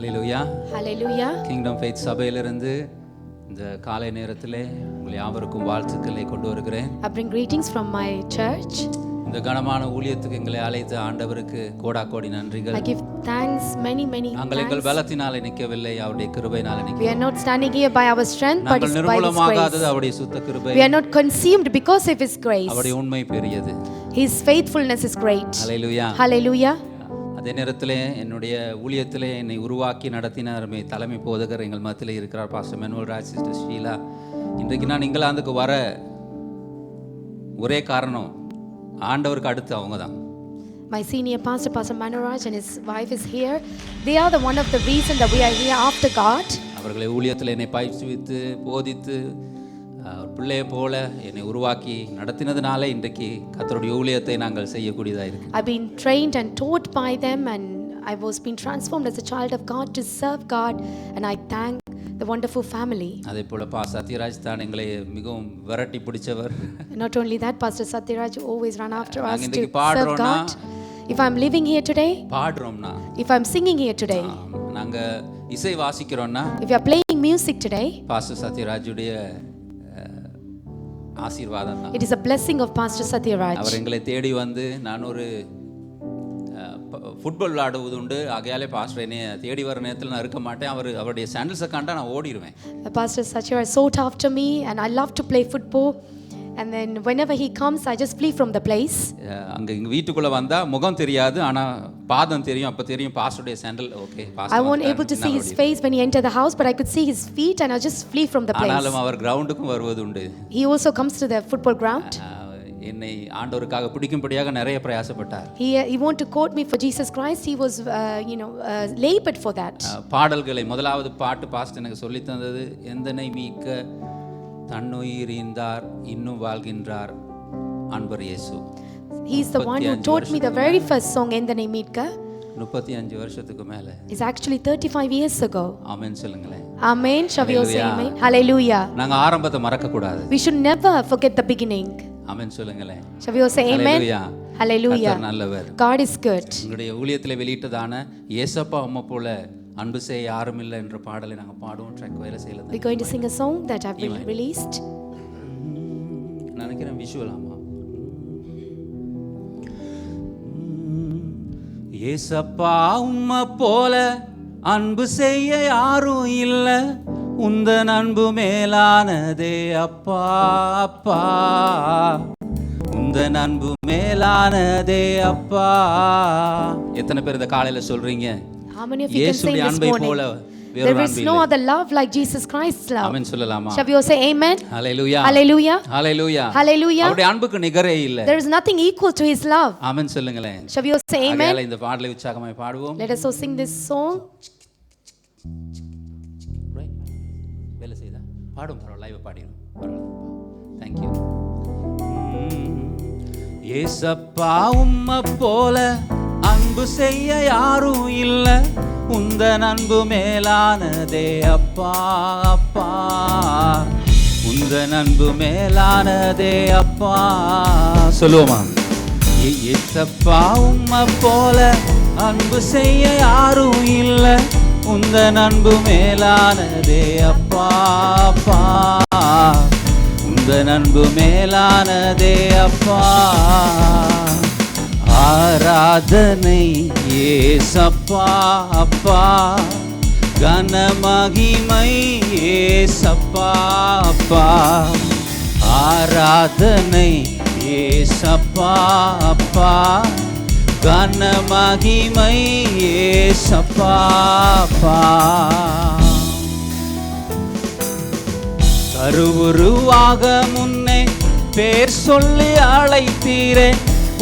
ஹல்லேலூயா. Hallelujah. Kingdom faith சபையிலிருந்து இந்த காலை நேரத்திலே உங்கள் யாவருக்கும் வாழ்த்துக்களை கொண்டு வருகிறேன். I bring greetings from my church. இந்த கனமான ஊழியத்துக்கு எங்களை அழைத்த ஆண்டவருக்கு கோடாகோடி நன்றிகள். I give thanks, many நாங்கள் எங்கள் thanks. பலத்தினாலே நிற்கவில்லை, அவருடைய கிருபையினாலே We are நிற்கிறோம். not standing here by our strength, but it's by His நிர்மூலமாகாதது grace. அவருடைய சுத்த கிருபை. We are not consumed because of His grace. அவருடைய உண்மை பெரியது. His faithfulness is great. Hallelujah. Hallelujah. அதே நேரத்திலே என்னுடைய ஊழியத்திலே என்னை உருவாக்கி நடத்தினார் தலைமை போதகர் எங்கள் மத்தியில் இருக்கிறார் pastor Manuel Raj, sister Sheela. இன்றைக்கு நான் இங்கிலாந்துக்கு வர ஒரே காரணம் ஆண்டவருக்கு அடுத்து அவங்க தான். My senior pastor, Pastor Manuraj, and his wife is here. They are the one of the reason that we are here after God. அவர்களை ஊழியத்தில் என்னை பயிற்சிவித்து போதித்து பிள்ளையை போல என்னை உருவாக்கி நடத்தினதுனால இன்றைக்கு கர்த்தருடைய ஊழியத்தை நாங்கள் செய்யக்கூடியதாக இருக்கு. I've been trained and taught by them, and I was being transformed as a child of God to serve God, and I thank the wonderful family. அதே போல சத்யராஜ் தான் எங்களை மிகவும் விரட்டி பிடிச்சவர். Not only that, Pastor Satyaraj always run after us to இன்றைக்கு serve பாடுறோம்னா God. If I'm living here today, பாடுறோம்னா, if I'm singing here today, நாங்க இசை வாசிக்கிறோம்னா, if you are playing music today, pastor சத்யராஜுடைய ஆசீர்வாதம் தான். it is a blessing of Pastor Satyaraj. அவர் எங்களை தேடி வந்து நான் ஒரு ஃபுட்பால் விளையாடுவது உண்டு, ஆகையாலே பாஸ்டர் என்னை தேடி வர நேரத்தில் நான் இருக்க மாட்டேன், அவருடைய சாண்டல்ஸை கண்டா நான் ஓடிடுவேன். Pastor Satyaraj sought after me, and I love to play football, and then whenever he comes I just flee from the place. அங்க எங்க வீட்டுக்குள்ள வந்தா முகம் தெரியாது, ஆனா பாதம் தெரியும். அப்ப தெரியும் பாஸ்டருடைய sandal. Okay, pastor I won't able to see his face when he enter the house, but I could see his feet, and I just flee from the place. ஆனாலும் அவர் கிரவுண்டுக்கும் வருவது உண்டு. He also comes to the football ground. என்னை ஆண்டவருக்காக பிடிக்கும்படியாக நிறைய பிரயாசப்பட்டார். He want to quote me for Jesus Christ. He was labored for that. பாடல்களை முதலாவது பாட்டு pastor எனக்கு சொல்லி தந்தது, எந்தனை மீட்க தன்னுயிரிந்தார் இன்னும் வாழ்கின்றார் அன்பர் இயேசு. He is the one who taught me the very first song, Endhanai Meetka. 35 வருஷத்துக்கு மேல. It's actually 35 years ago. ஆமென் சொல்லுங்களே. Amen. Shall we all say amen? Hallelujah. நாங்க ஆரம்பத்தை மறக்க கூடாது. We should never forget the beginning. ஆமென் சொல்லுங்களே. Shall we all say amen? Hallelujah. கர்த்தர் நல்லவர். God is good. உங்களுடைய ஊழியத்தில் வெளியிட்டதான இயேசப்பா அம்மா போல அன்பு செய்ய யாரும் இல்லை என்ற பாடலை நாங்கள் பாடுவோம். ட்ராக் வேலை செய்யல. We're going to sing a song that I've released. நினைக்கிறேன் விஷுவல். ஆமா, இயேசப்பா உம்மை போல அன்பு செய்ய யாரும் இல்லை, உந்தன் அன்பு மேலானதே அப்பா அப்பா, உந்தன் அன்பு மேலானதே அப்பா. எத்தனை பேர் இந்த காலையில சொல்றீங்க? How many of you can sing this morning? There is no other love like Jesus Christ's love. ஆமென் சொல்லலாமா? Shall we all say amen? Hallelujah. Hallelujah. Hallelujah. Hallelujah. அவருடைய அன்புக்கு நிகரே இல்லை. There is nothing equal to his love. ஆமென் சொல்லுங்களே. Shall we all say amen? அதனால இந்த பாடலை உற்சாகமாய் பாடுவோம். Let us all sing this song. வேலை செய்தா பாடும், பரவாயில்ல, லைவ் பாடிடும், பரவாயில்ல. Thank you. இயேசப்பா உம்மை போல அன்பு செய்ய யாரும் இல்லை, உந்தன் அன்பு மேலானதே அப்பா அப்பா, உந்தன் அன்பு மேலானதே அப்பா. சொல்லுவோமா? இயேசப்பா உம்மை போல அன்பு செய்ய யாரும் இல்லை, உந்தன் அன்பு மேலானதே அப்பா அப்பா, உந்தன் அன்பு மேலானதே அப்பா. ஆராதனை ஏசப்பா அப்பா, கனமகிமை ஏசப்பா அப்பா, ஆராதனை ஏசப்பா அப்பா, கனமகிமை ஏசப்பா அப்பா. கருவுருவாக முன்னே பேர் சொல்லி அழைத்தீரே,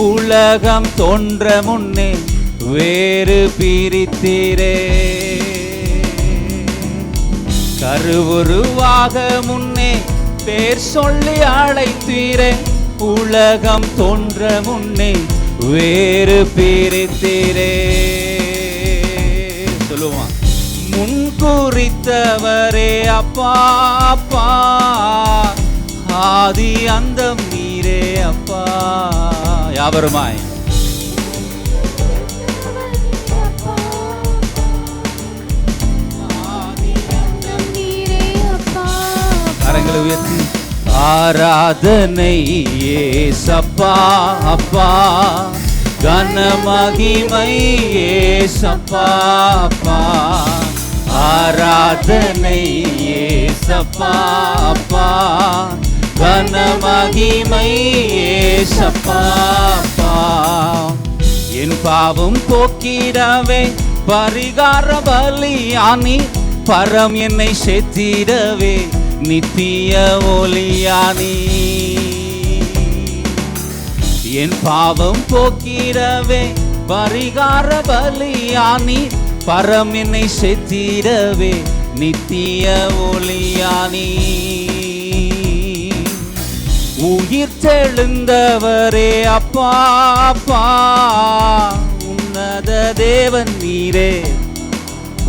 உலகம் தோன்ற முன்னே வேறு பிரித்தீரே. கருவுருவாக முன்னே பேர் சொல்லி அழைத்தீரே, உலகம் தோன்ற முன்னே வேறு பிரித்தீரே. சொல்லுவான், முன்குறித்தவரே அப்பா அப்பா, ஆதி அந்தம் நீரே அப்பா. யாவருமாய் கரங்களை உயர்த்தி ஆராதனை ஏசப்பா அப்பா, கனமகிமை ஏசப்பா அப்பா, ஆராதனை ஏசப்பா அப்பா, கனமகிமை ஏசப்பா அப்பா. என் பாவம் போக்கிடவே பரிகார பலியானி, பரம் என்னை சேர்த்திடவே நித்திய ஒளியானி. என் பாவம் போக்கிடவே பரிகார பலியானி, பரம் என்னை சேர்த்திடவே நித்திய ஒளியானி. உயிர் தெழுந்தவரே அப்பா அப்பா, உன்னத தேவன் நீரே.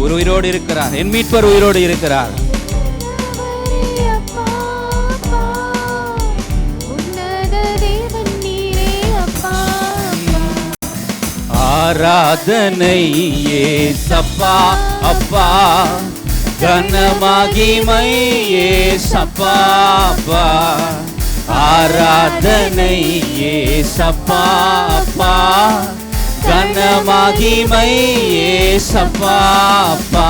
ஒரு உயிரோடு இருக்கிறார், என் மீட்பர் உயிரோடு இருக்கிறார். ஆராதனை ஏசப்பா அப்பா, கனமகிமை ஏசப்பா அப்பா, ஆராதனை ஏசப்பா அப்பா, கனமகிமை ஏசப்பா அப்பா.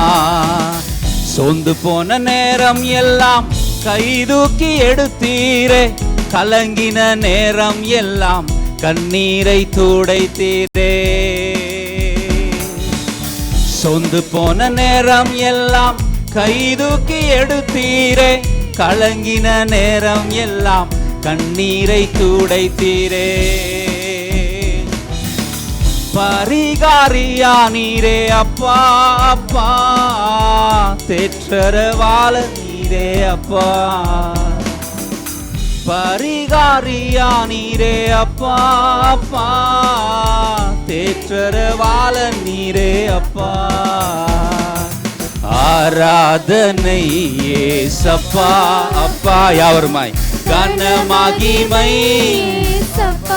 சொந்து போன நேரம் எல்லாம் கைதூக்கி எடுத்தீரே, கலங்கின நேரம் எல்லாம் கண்ணீரை துடைத்தீரே. சொந்து போன நேரம் எல்லாம் கைதூக்கி எடுத்தீரே, கலங்கின நேரம் எல்லாம் கண்ணீரை துடைத்தீரே. பரிகாரியா நீரே அப்பா அப்பா, தேற்றரவாள நீரே அப்பா, பரிகாரியா நீரே அப்பா அப்பா, தேற்றரவாள நீரே அப்பா. ஆராதனை ஏசப்பா அப்பா, யாவருமாய் கனமகிமை.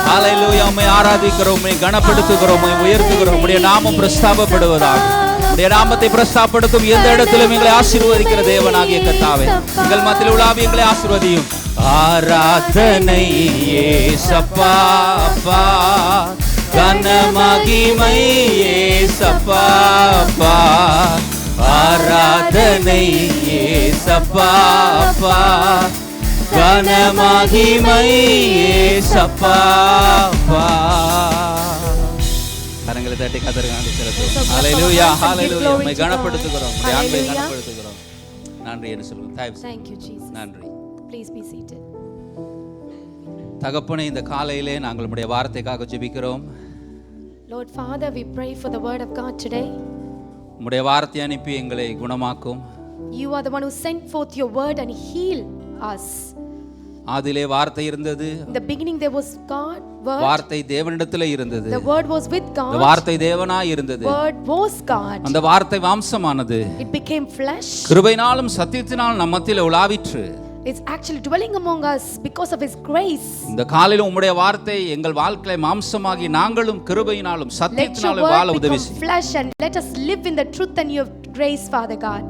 ஹல்லேலூயா, உம்மை ஆராதிக்கிறோம், உம்மை கனப்படுத்துகிறோம், உம்மை உயர்த்துகிறோம். உம்முடைய நாமம் பிரஸ்தாபப்படுவதாக. உம்முடைய நாமத்தை பிரஸ்தாபப்படுத்தும் எந்த இடத்திலும் எங்களை ஆசீர்வதிக்கிற தேவனாகிய கர்த்தாவே, எங்கள் மத்தியில் உலாவி எங்களை ஆசீர்வதியும். ஆராதனை ஏசப்பா அப்பா, கனமகிமை ஏசப்பா அப்பா, ஆராதனை ஏசப்பா அப்பா, கனமகிமை ஏசப்பா அப்பா. கரங்களை தட்டி கதறுகாண்டி செலுத்துவோம். ஹல்லேலூயா ஹல்லேலூயா, உம்மை கனப்படுத்துகிறோம், உம்முடைய அன்பை கனப்படுத்துகிறோம். நன்றி என்று சொல்லுவோம். Thank you Jesus. நன்றி. Please be seated. தகப்பனே, இந்த காலையிலே நாங்கள் உம்முடைய வார்த்தைக்காக ஜெபிக்கிறோம். Lord Father, we pray for the word of God today. உம்முடைய வார்த்தை அனுப்பி எங்களை குணமாக்கும். You are the one who sent forth your word and heal us. ஆதியிலே வார்த்தை இருந்தது. In the beginning there was God, word. வார்த்தை தேவனிடத்திலே இருந்தது. The word was with God. அந்த வார்த்தை தேவனாய் இருந்தது. Word was God. அந்த வார்த்தை மாம்சமானது. It became flesh. கிருபையினாலும் சத்தியத்தினாலும் நம் மத்தியிலே உலாவிற்று. It's actually dwelling among us because of his grace. இந்த காலையில உம்முடைய வார்த்தை எங்கள் வாழ்க்கையிலே மாம்சமாகி நாங்களும் கிருபையினாலும் சத்தியத்தினாலும் வாழ உதவி செய்யும். Flesh and let us live in the truth and your grace, Father God.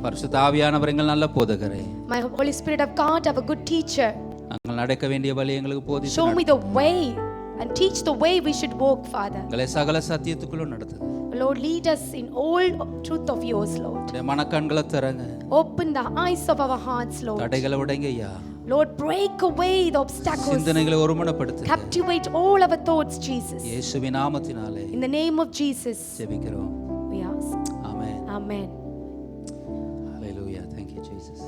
பரிசுத்த ஆவியானவர் எங்கள் நல்ல போதகரே. My Holy Spirit of God, have a good teacher. நாங்கள் நடக்க வேண்டிய வழி எங்களுக்கு போதித்து Show me the way and teach the way we should walk, Father. எங்களை சகல சத்தியத்துக்குள்ள நடத்து. Lord, lead us in all truth of yours, Lord. உம்முடைய மனக்கண்களை திறங்க. Open the eyes of our hearts, Lord. தடைகளை உடைங்கய்யா. Lord, break away the obstacles. சிந்தனைகளை ஒருமனப்படுத்து. Captivate all our thoughts, Jesus. இயேசுவின் நாமத்தினாலே In the name of Jesus, ஜெபிக்கிறோம். we ask. Amen. Amen. Hallelujah. Thank you Jesus.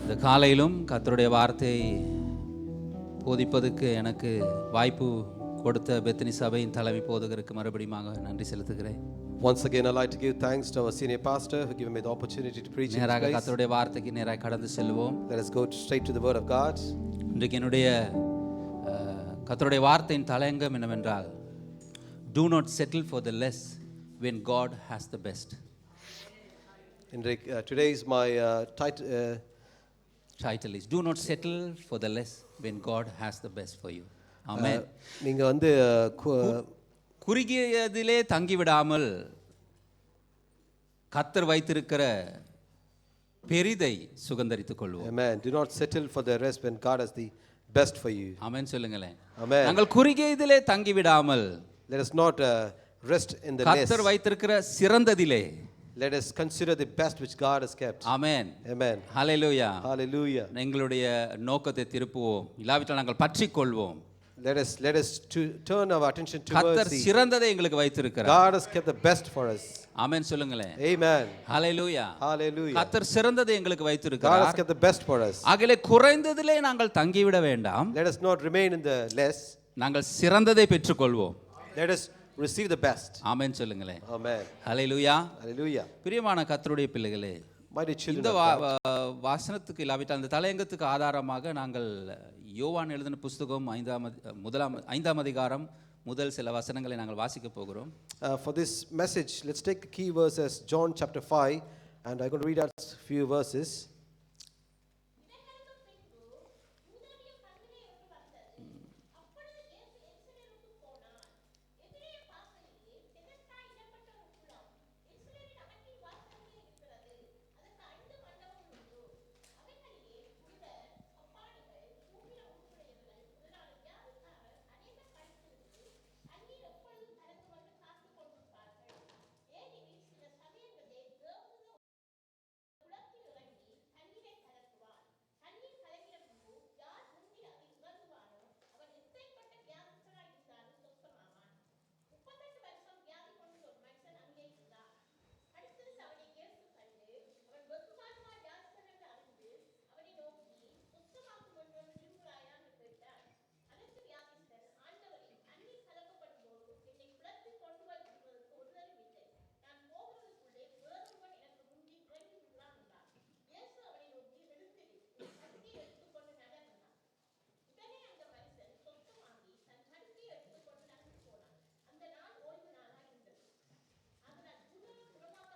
இந்த காலையிலும் கர்த்தருடைய வார்த்தையை போதிப்பதற்கு எனக்கு வாய்ப்பு கொடுத்த பெத்தனி சபையின் தலைமை போதகருக்கு மறுபடியும் நன்றி செலுத்துகிறேன். Once again, I'd like to give thanks to our senior pastor who gave me the opportunity to preach in this நேராக place. கர்த்தருடைய வார்த்தைக்கு நேராக கடந்து செல்வோம். Let us go straight to the word of God. இன்றைக்கு என்னுடைய கர்த்தருடைய வார்த்தையின் தலையங்கம் என்னவென்றால், do not settle for the less when God has the best. Today is my title is do not settle for the less when God has the best for you. Amen. நீங்க வந்து குறுகியதிலே தங்கிவிடாமல் கர்த்தர் வைத்திருக்கிற பெரிதை சுகந்தரித்துக் கொள்வோம். Amen. Do not settle for the rest when God has the best for you. ஆமென் சொல்லுங்களேன். Amen. நாங்கள் குறுகிய இதிலே தங்கி விடாமல் Let us not rest in the less. கர்த்தர் வைத்திருக்கிற சிறந்ததிலே Let us consider the best which God has kept. Amen. Amen. Hallelujah. Hallelujah. எங்களுடைய நோக்கத்தை திருப்புவோம். இல்லாவிட்டால் நாங்கள் பற்றிக்கொள்வோம். Let us turn our attention கர்த்தர் towards the சிறந்ததை எங்களுக்கு வைத்திருக்கிறார். God has kept the best for us. ஆமென் சொல்லுங்களேன். Amen. ஹalleluya. Hallelujah. கர்த்தர் சிறந்ததை எங்களுக்கு God has வைத்திருக்கிறார். kept the best for us. ஆகவே குறைந்ததிலே நாங்கள் தங்கிவிட வேண்டாம். Let us not remain in the less. நாங்கள் சிறந்ததை பெற்றுக்கொள்வோம். Let us receive the best. ஆமென் சொல்லுங்களேன். Amen. ஹalleluya. Hallelujah. பிரியமான கர்த்தருடைய பிள்ளைகளே, My dear children இந்த of God. வாசனத்துக்கு இல்லாவிட்டால் அந்த தலையங்கத்துக்கு ஆதாரமாக நாங்கள் யோவான் எழுதின புஸ்தகம் 5ஆம் அதிகாரம் முதல் சில வசனங்களை நாங்கள் வாசிக்க போகிறோம். For this message, let's take the key verse as John chapter 5, and I'm going to read out a few verses.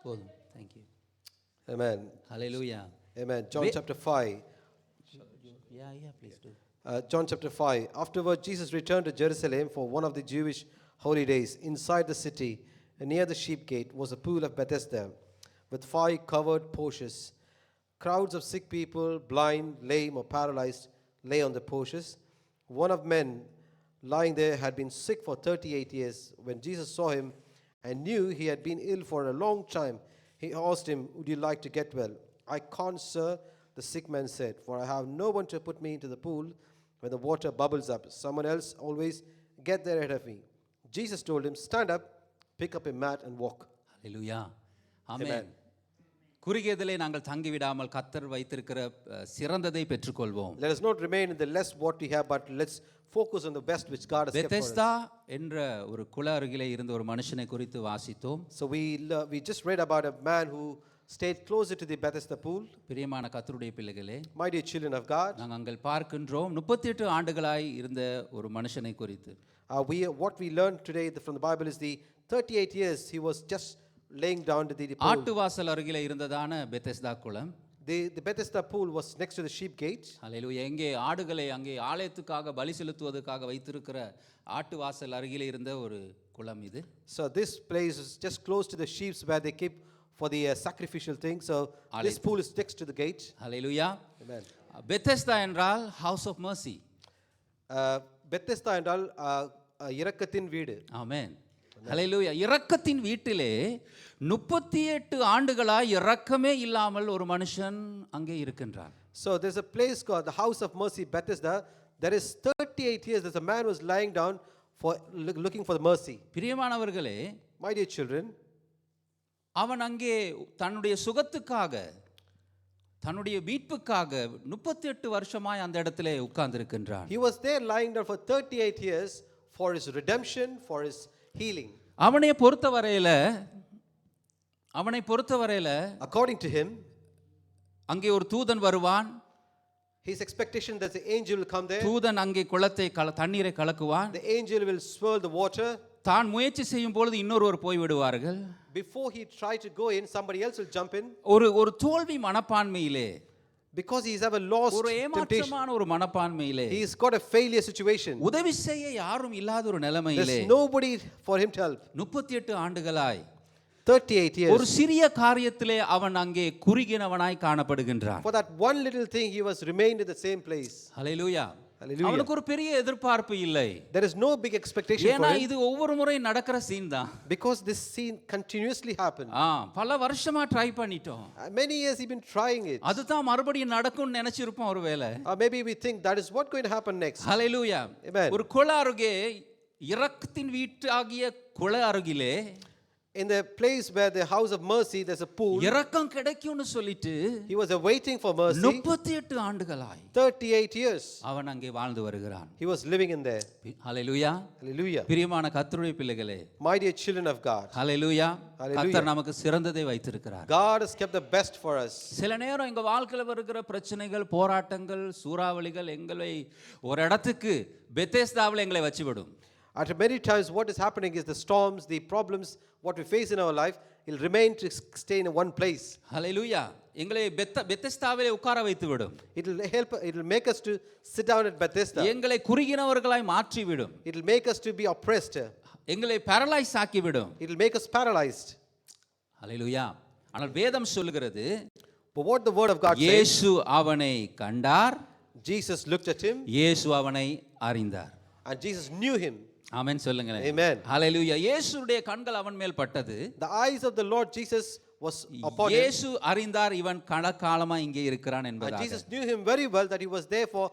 போதும். Thank you. Amen. Hallelujah. Amen. John chapter 5. Yeah, please do. John chapter 5. Afterward, Jesus returned to Jerusalem for one of the Jewish holy days. Inside the city, near the sheep gate, was a pool of Bethesda with 5 covered porches. Crowds of sick people, blind, lame, or paralyzed, lay on the porches. One of men lying there had been sick for 38 years. When Jesus saw him and knew he had been ill for a long time, he asked him, "Would you like to get well?" "I can't, sir," the sick man said, "for I have no one to put me into the pool when the water bubbles up. Someone else always get there ahead of me." Jesus told him, "Stand up, pick up a mat and walk." Hallelujah. Amen. ஆமென். குறுகியதிலே நாங்கள் தங்கிவிடாமல் கர்த்தர் வைத்திருக்கிற சிறந்ததை பெற்றுக்கொள்வோம். Let us not remain in the less what we have, but let's focus on the best which God has kept for us. பெத்தெஸ்தா என்ற ஒரு குள அருகிலே இருந்த ஒரு மனுஷனை குறித்து வாசித்தோம். So we just read about a man who stayed closer to the Bethesda pool. பிரியமான கர்த்தருடைய பிள்ளைகளே, My dear children of God, நாங்கள் அங்கே பார்க்கின்றோம் 38 ஆண்டுகளாய் இருந்த ஒரு மனுஷனை குறித்து. what we learned today from the Bible is the 38 years he was just laying down to the pool. ஆட்டுவாசல் அருகிலே இருந்ததான பெத்தெஸ்தா குளம். The Bethesda pool was next to the sheep gate. ஹalleluya. எங்கே ஆடுகளை அங்கே ஆலயத்துக்காக பலி செலுத்துவதற்காக வைத்திருக்கிற ஆட்டுவாசல் அருகிலே இருந்த ஒரு குளம் இது. So this place is just close to the sheep where they keep for the sacrificial thing. So this pool is next to the gate. Hallelujah. Amen. பெத்தெஸ்தா என்றால் ஹவுஸ் ஆஃப் mercy. பெத்தெஸ்தா என்றால் இரக்கத்தின் வீடு. ஆமென். ஹalleluya. இரக்கத்தின் வீட்டிலே 38 ஆண்டுகளாய் இரக்கமே இல்லாமல் ஒரு மனுஷன் அங்கே இருக்கின்றான். So there's a place called the House of Mercy, Bethesda. There is 38 years that a man was lying down for looking for the mercy. பிரியமானவர்களே, My dear children, அவன் அங்கே தன்னுடைய சுகத்துக்காக தன்னுடைய மீட்புக்காக 38 வருஷமாய் அந்த இடத்திலே உட்கார்ந்திருக்கின்றான். he was there lying down for 38 years for his redemption, for his healing. அவனை பொறுத்தவரையில According to him, அங்கே ஒரு தூதன் வருவான். his expectation that the angel will come there. தூதன் அங்கே குளத்தை தண்ணீரை கலக்குவான். The angel will swirl the water. தான் முயற்சி செய்யும் பொழுது இன்னொருவர் போய் விடுவார்கள். Before he tried to go in, somebody else will jump in. ஒரு தோல்வி மனப்பான்மையிலே, Because he's ever lost ஒரு temptation. ஏமாற்றமான ஒரு மனப்பான்மையிலே, He's got a failure situation. உதவி செய்ய யாரும் இல்லாத ஒரு நிலைமையிலே There's nobody for him to help. 38 ஆண்டுகளாய் 38 ஒரு years. சிறிய காரியத்திலே அவன் அங்கே குறுகினவனாய் காணப்படுகின்றான். For that one little thing, he was remained in the same place. Hallelujah. Hallelujah. அவனுக்கு ஒரு பெரிய எதிர்பார்ப்பு இல்லை. There is no big expectation ஏன்னா for him இது ஒவ்வொரு முறை நடக்கிற சீன் தான். because this scene continuously happened. பல வருஷமா ட்ரை பண்ணிட்டோம். Many years he's been trying it. அதுதான் மறுபடியும் நடக்கும்னு நினைச்சிருப்போம் ஒருவேளை. Maybe we think that is what going to happen next. Hallelujah. Amen. ஒரு குள அருகே இரக்கத்தின் வீட்டு ஆகிய குள அருகிலே In the place where the house of mercy, there's a pool. இரக்கம் கிடைக்கும்னு சொல்லிட்டு He was awaiting for mercy 38 ஆண்டுகளாய் 38 years. அவன் அங்கே வாழ்ந்து வருகிறான். He was living in there. Hallelujah. Hallelujah. பிரியமான கர்த்தருடைய பிள்ளைகளே, My dear children of God, hallelujah. Hallelujah. கர்த்தர் நமக்கு சிறந்ததை வைத்திருக்கிறார். God has kept the best for us. சில நேரம் எங்க வாழ்க்கையில வருகிற பிரச்சனைகள், போராட்டங்கள், சூறாவளிகள் எங்களை ஒரு இடத்துக்கு பெத்தேஸ்தாவில் எங்களை வச்சுவிடும். At many times what is happening is the storms, the problems, what we face in our life, will remain to stay in one place. ஹல்லேலூயா. எங்களை பெத்தேஸ்தாவிலே உட்கார வைத்து விடும். It will make us to sit down at Bethesda. எங்களை குறுகினவர்களாய் மாற்றி விடும். It will make us to be oppressed. எங்களை paralyse ஆக்கி விடும். It will make us paralyzed. ஹல்லேலூயா. ஆனால் வேதம் சொல்கிறது, But what the word of God says, இயேசு அவனை கண்டார், Jesus looked at him இயேசு அவனை அறிந்தார். and Jesus knew him. ஆமென் சொல்லுங்களேன். Amen. ஹல்லேலூயா. இயேசுவுடைய கண்கள் அவன் மேல் பட்டது. The eyes of the Lord Jesus was upon him. இயேசு அறிந்தார் இவன் கணக்காலமா இங்கே இருக்கிறான் And என்பதாக. Jesus knew him very well that he was there for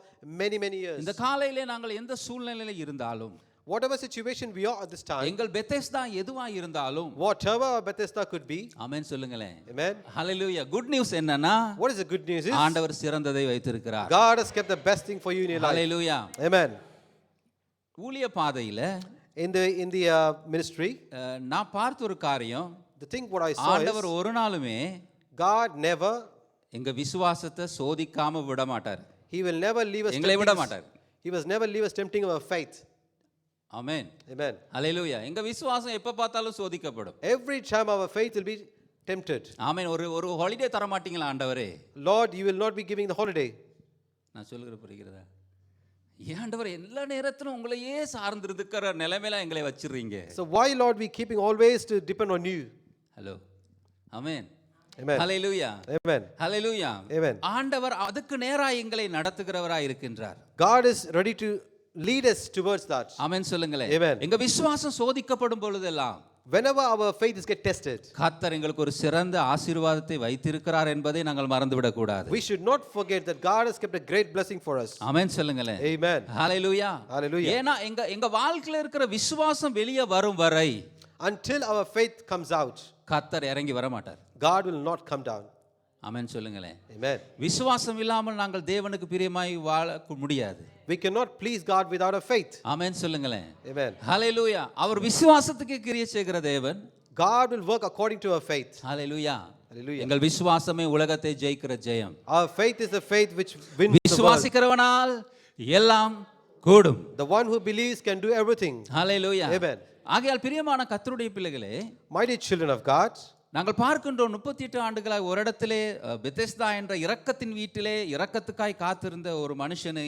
many years. இந்த காலையிலே நாங்கள் எந்த சூழ்நிலையில இருந்தாலும், Whatever situation we are at this time, எங்கள் பெத்தேஸ்தா எதுவா இருந்தாலும், whatever Bethesda could be, ஆமென் சொல்லுங்களேன். amen. ஹல்லேலூயா. குட் நியூஸ் என்னன்னா, What is the good news is, ஆண்டவர் சிறந்ததை வைத்திருக்கிறார். God has kept the best thing for you in your life. Hallelujah. Amen. ஊழிய பாதையில In the ministry, நான் பார்த்த ஒரு காரியம், the thing what I saw ஆண்டவர் is, ஒரு நாளுமே God never, எங்க விசுவாசத்தை சோதிக்காம விட மாட்டார். he will never leave us எங்களை விட tempting us. மாட்டார். He was never leave us tempting our faith. Amen. Amen. ஹல்லேலூயா. எங்க விசுவாசம் எப்ப பார்த்தாலும் சோதிக்கப்படும். Every time our faith will be tempted. ஆமென். ஒரு ஹாலிடே தர மாட்டீங்களா ஆண்டவரே? Lord, you will not be giving the holiday. நான் சொல்லுகிற புரிகிறதா? ஏன் ஆண்டவர் எல்லா நேரத்திலும் உங்களையே சார்ந்திருக்கிற நிலைமையில எங்களை வச்சிடுறீங்க? So why, Lord, we keeping always to depend on you? Hello. Amen. Amen. Hallelujah. Amen. Hallelujah. Amen. ஆண்டவர் அதுக்கு நேராக எங்களை நடத்துகிறவராய் இருக்கின்றார். God is ready to lead us towards that. ஆமென் சொல்லுங்களேன். Amen. எங்க விசுவாசம் சோதிக்கப்படும் பொழுதெல்லாம், Whenever our faith is get tested, கர்த்தர் எங்களுக்கு ஒரு சிறந்த ஆசீர்வாதத்தை வைத்திருக்கிறார் என்பதை நாங்கள் மறந்துவிடக் கூடாது. we should not forget that God has kept a great blessing for us. ஆமென் சொல்லுங்களேன். Amen. ஹல்லேலூயா. Hallelujah. ஏன்னா எங்க வாழ்க்கையில இருக்கிற விசுவாசம் வெளியே வரும் வரை Until our faith comes out, கர்த்தர் இறங்கி வர மாட்டார். God will not come down. ஆமென் சொல்லுங்களேன். Amen. விசுவாசம் இல்லாமல் நாங்கள் தேவனுக்கு பிரியமாய் வாழ முடியாது. We cannot please God without a faith. ஆமென் சொல்லுங்களேன். Amen. ஹல்லேலூயா. அவர் விசுவாசத்துக்கு கிரியை செய்கிற தேவன். God will work according to our faith. Hallelujah. Hallelujah. எங்கள் விசுவாசமே உலகத்தை ஜெயிக்கிற ஜெயம். Our faith is the faith which wins the world. விசுவாசிக்கிறவனால் எல்லாம் கூடும். The one who believes can do everything. Hallelujah. Amen. ஆகையால் பிரியமான கர்த்தருடைய பிள்ளைகளே, My dear children of God, நாங்கள் பார்க்கின்றோம் 38 ஆண்டுகளாக ஒரு இடத்திலே பெத்தெஸ்தா என்ற இரக்கத்தின் வீட்டிலே இரக்கத்துக்காய் காத்திருந்த ஒரு மனுஷனை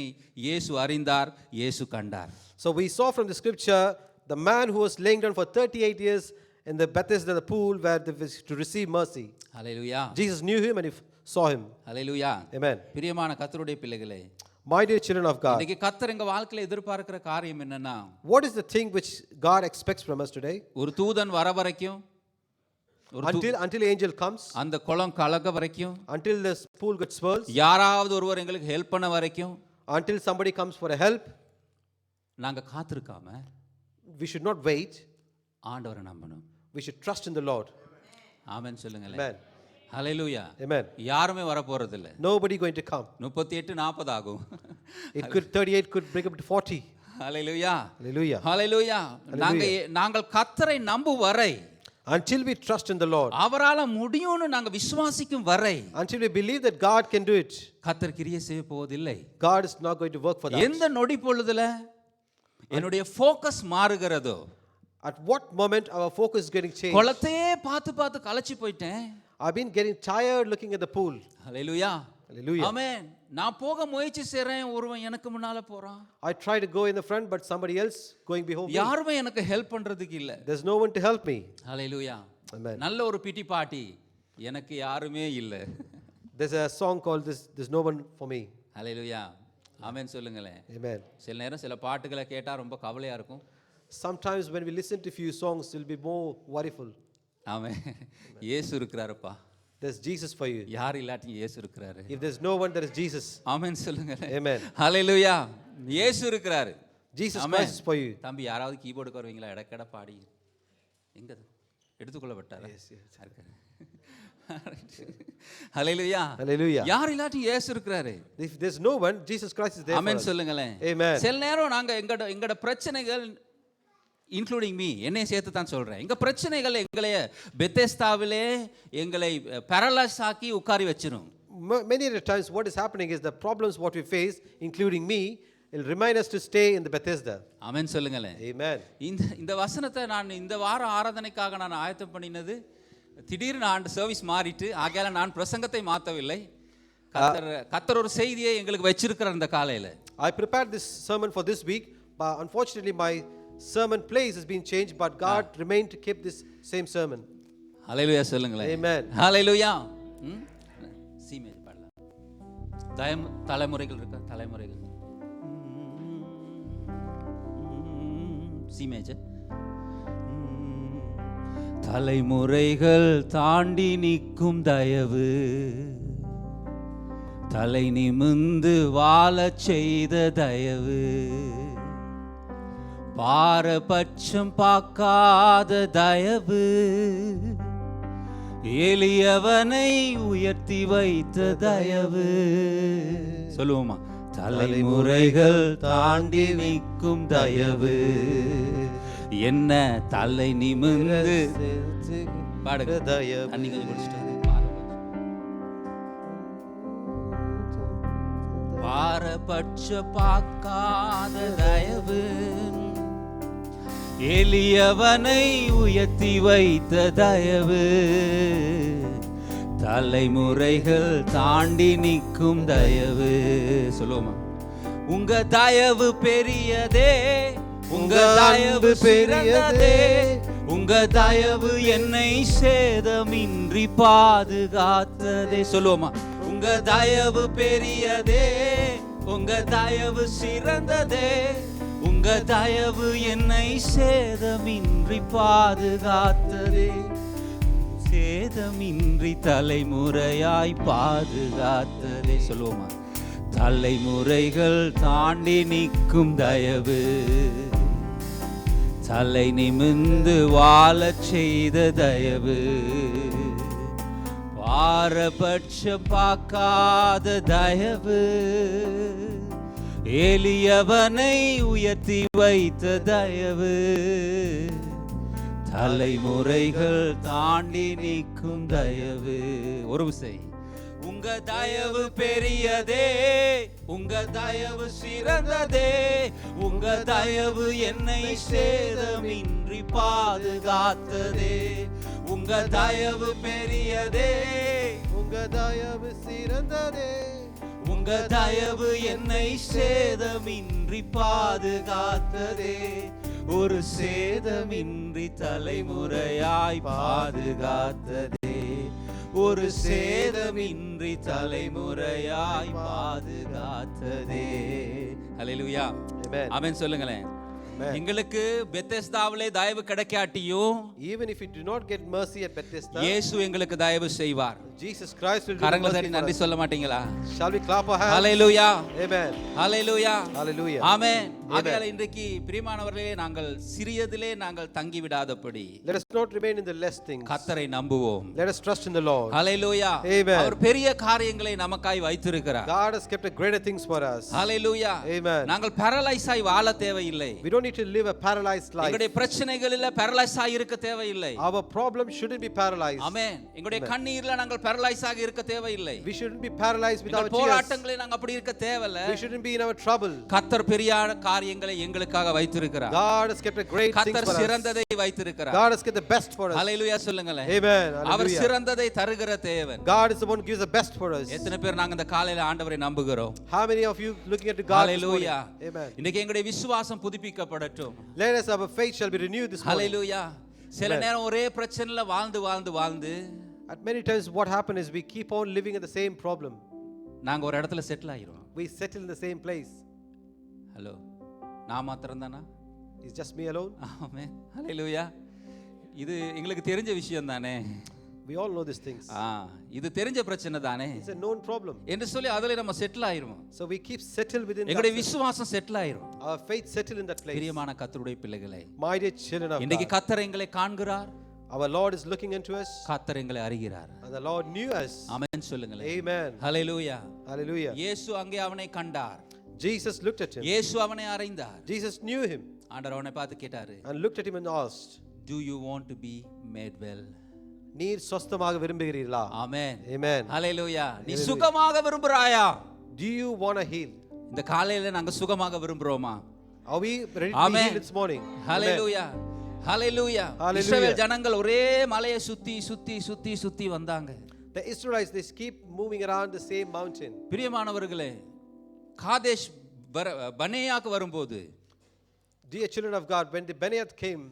இயேசு அறிந்தார், இயேசு கண்டார். so we saw from the scripture the man who was laying down for 38 years in the Bethesda, the pool where they was to receive mercy. Hallelujah. Jesus knew him and he saw him. Hallelujah. Amen. பிரியமான கர்த்தருடைய பிள்ளைகளே, My dear children of God, இன்னைக்கு கர்த்தர் எங்க வாழ்க்கையில எதிர்பார்க்கிற காரியம் என்னன்னா, what is the thing which God expects from us today? ஒரு தூதன் வர வரைக்கும், Until angel comes, அந்த குளம் கலக்க வரைக்கும், until the pool gets swirls, யாராவது ஒருவர் எங்களுக்கு ஹெல்ப் பண்ண வரைக்கும், until somebody comes for a help, நாங்க காத்திருக்காம we should not wait. ஆண்டவரை நம்பணும். We should trust in the Lord. ஆமென் சொல்லுங்களேன். Amen. ஹல்லேலூயா. Amen. யாருமே வர போறது இல்ல. Nobody going to come. 38 40 ஆகும். It could 38 could break up to 40. Hallelujah. Hallelujah. ஹல்லேலூயா. நாங்கள் கர்த்தரை நம்பும் வரை, Until we trust in the Lord, அவரால முடியும்னு நாங்க விசுவாசிக்கும் வரை, until we believe that God can do it, கர்த்தர் கிரியை செய்ய போவதில்லை. God is not going to work for that. எந்த நொடி பொழுதுல என்னுடைய ஃபோக்கஸ் மாறுகிறதோ, At what moment our focus is getting changed? குளத்தையே பார்த்து பார்த்து கலச்சி போயிட்டேன். I've been getting tired looking at the pool. Hallelujah. Hallelujah. ஆமென். நான் போக முயற்சி செய்றேன், ஒருவன் எனக்கு முன்னால போறான். I try to go in the front, but somebody else going behind me. யாருமே எனக்கு ஹெல்ப் பண்றதுக்கு இல்ல. There's no one to help me. Hallelujah. Amen. நல்ல ஒரு பிட்டி பாட்டி, எனக்கு யாருமே இல்லை. There's a song called There's no one for me. ஹல்லேலூயா. ஆமென் சொல்லுங்களேன். Amen. சில நேரம் சில பாட்டுகளை கேட்டா ரொம்ப கவலையா இருக்கும். Sometimes when we listen to few songs, it'll be more worryful. ஆமென். இயேசு இருக்கிறாருப்பா. There's Jesus for you. யார் இல்லாட்டி இயேசு இருக்கிறாரு. If there's no one, there is Jesus. ஆமென் சொல்லுங்களேன். Amen. ஹல்லேலூயா. இயேசு இருக்கிறாரு. Jesus Christ is for you. தம்பி யாராவது கீபோர்டுக்கு வருவீங்களா? இடக்கட பாடி எங்க எடுத்துக்கொள்ளப்பட்டாரா? ஹல்லேலூயா. Hallelujah. யார் இல்லாட்டி இயேசு இருக்கிறாரு. If there's no one, Jesus Christ is there for amen us. சொல்லுங்களேன். Amen. சில நேரம் நாங்க எங்கட பிரச்சனைகள், இன்க்ளூடிங் மீ, என்னை சேர்த்து தான் சொல்றேன், எங்க பிரச்சனைகள் எங்களை பெத்தெஸ்தாவிலே எங்களை பேரலைஸ் ஆக்கி உட்காரி வச்சிரும். Many of the times what is happening is the problems what we face, including me, will remind us to stay in the Bethesda. ஆமென் சொல்லுங்களேன். Amen. இந்த வசனத்தை நான் இந்த வார ஆராதனைக்காக நான் ஆயத்தம் பண்ணினது, திடீர்னு ஆண்டு சர்வீஸ் மாறிட்டு, ஆகையால நான் பிரசங்கத்தை மாற்றவில்லை. கர்த்தர் ஒரு செய்தியை எங்களுக்கு வச்சிருக்கிறார் இந்த காலையில. I prepared this sermon for this week, but unfortunately my sermon place has been changed, but God remained to keep this same sermon. ஹல்லேலூயா சொல்லுங்களேன். Amen. ஹல்லேலூயா. சீமேஜ் பாடலாம். தலைமுறைகள் இருக்கா? தலைமுறைகள் சீமேஜ். தலைமுறைகள் தாண்டி நிற்கும் தயவு, தலை நிமிந்து வாழச் செய்த தயவு, பாரபட்சம் பார்க்காத தயவு, எளியவனை உயர்த்தி வைத்த தயவு. சொல்லுவோமா? தலைமுறைகள் தாண்டி நிற்கும் தயவு, என்ன தலை நிமிர்ந்து பாடுங்க. தண்ணி கொஞ்சம் குடிச்சிட்டு பாரபட்ச பார்க்காத தயவு, எளியவனை உயர்த்தி வைத்த தயவு, தலைமுறைகள் தாண்டி நிற்கும் தயவு. சொல்லுவோமா? உங்க தயவு பெரியதே, உங்க தயவு பெரியதே, உங்க தயவு என்னை சேதமின்றி பாதுகாத்ததே. சொல்லுவோமா? உங்க தயவு பெரியதே, உங்க தயவு சிறந்ததே, உங்க தயவு என்னை சேதமின்றி பாதுகாத்ததே, சேதமின்றி தலைமுறையாய் பாதுகாத்ததே. சொல்லுவோமா? தலைமுறைகள் தாண்டி நிற்கும் தயவு, தலை நிமிந்து வாழச் செய்த தயவு, பாரபட்சம் பார்க்காத தயவு, எளியவனை உயர்த்தி வைத்த தயவு, தலைமுறைகள் தாண்டி நிற்கும் தயவு. ஒரு விசை. உங்க தயவு பெரியதே, உங்க தயவு சிறந்ததே, உங்க தயவு என்னை சேதமின்றி பாதுகாத்ததே, உங்க தயவு பெரியதே, உங்க தயவு சிறந்ததே, உங்க தயவு என்னை சேதமின்றி பாதுகாத்ததே, ஒரு சேதமின்றி தலைமுறையாய் பாதுகாத்ததே, ஒரு சேதமின்றி தலைமுறையாய் பாதுகாத்ததே. ஹல்லேலூயா. ஆமென் சொல்லுங்களேன். எங்களுக்கு பெத்தெஸ்தாவிலே தயவு கிடைக்காட்டியும், even if we do not get mercy at Bethesda, இயேசு எங்களுக்கு தயவு செய்வார். Jesus Christ will do கரங்களை mercy தட்டி for நன்றி us. சொல்ல மாட்டீங்களா? Shall we clap our hands? Hallelujah. Amen. Hallelujah. Hallelujah. ஆமென். ஆகையால் இன்றைக்கு பிரியமானவர்களே, நாங்கள் சிறியதிலே நாங்கள் தங்கி விடாதபடி Let us not remain in the less things. கர்த்தரை நம்புவோம். Let us trust in the Lord. Hallelujah. Amen. அவர் பெரிய காரியங்களை நமக்காய் வைத்திருக்கிறார். God has kept greater things for us. Hallelujah. Amen. நாங்கள் பேரலைஸ் ஆகி வாழ தேவையில்லை. We don't need to live a paralyzed life. எங்களுடைய பிரச்சனைகளில் பேரலைஸ் ஆகி இருக்க தேவையில்லை. Our problem shouldn't be paralyzed. ஆமென். எங்களுடைய கண்ணீர்ல நாங்கள் பேரலைஸ் ஆகி இருக்க தேவையில்லை. We shouldn't be paralyzed with our tears. போராட்டங்களில் நாங்கள் அப்படி இருக்க தேவையில்லை. We shouldn't be in our trouble. கர்த்தர் பெரிய காரியங்களை எங்களுக்காக வைத்திருக்கிறார். God has kept a great things கர்த்தர் for us. சிறந்ததை வைத்திருக்கிறார். God has kept the best for us. ஹல்லேலூயா சொல்லுங்களேன். Amen. அவர் Hallelujah. சிறந்ததை தருகிற தேவன். God is the one who gives the best for us. எத்தனை பேர் நாங்க இந்த காலையில ஆண்டவரை நம்புகிறோம்? How many of you looking at God this morning? Hallelujah. Amen. இன்னைக்கு எங்களுடைய விசுவாசம் புதுப்பிக்கப்படட்டும். Let us, our faith shall be renewed this morning. ஹல்லேலூயா. சில நேரம் ஒரே பிரச்சனையில வாழ்ந்து At many times what happens is we keep on living in the same problem. நாங்க ஒரு இடத்துல செட்டில் ஆயிரும். We settle in the same place. Hello, நான் மாத்திரம் தானா? It's just me alone. ஆமென், ஹல்லேலூயா. இது எங்களுக்கு தெரிஞ்ச விஷயம் தானே. We all know these things. இது தெரிஞ்ச பிரச்சனை தானே It's a known problem. என்று சொல்லி அதுல நம்ம செட்டில் ஆயிருவோம். So we keep settled within எங்களுடைய that. விசுவாசம் செட்டில் ஆயிரும். Our faith settled in that place. பிரியமான கர்த்தருடைய பிள்ளைகளே, My dear children of இன்றைக்கு God, கர்த்தர் எங்களை காண்கிறார், our Lord is looking into us, கர்த்தர் எங்களை அறிகிறார். and the Lord knew us. ஆமென் சொல்லுங்களேன். Amen. ஹல்லேலூயா. Hallelujah. இயேசு அங்கே அவனை கண்டார், Jesus looked at him. இயேசு அவனை அறிந்தார். Jesus knew him ஆண்டவர் அவனை பார்த்து கேட்டாரு, and looked at him and asked, do you want to be made well? நீர் சொஸ்தமாக விரும்புகிறீர்களா? ஆமென். Amen. ஹல்லேலூயா. நீ சுகமாக விரும்புறாயா? Do you want to heal? இந்த காலையில நாங்க சுகமாக விரும்புறோமா? Are we ready to be healed this morning? Hallelujah. Hallelujah. Hallelujah. இஸ்ரவேல் ஜனங்கள் ஒரே மலையை சுத்தி வந்தாங்க. The Israelites, they keep moving around the same mountain. பிரியமானவர்களே, காதேஷ் பனேயாக்கு வரும்போது, Dear children of God, when the Beneath came,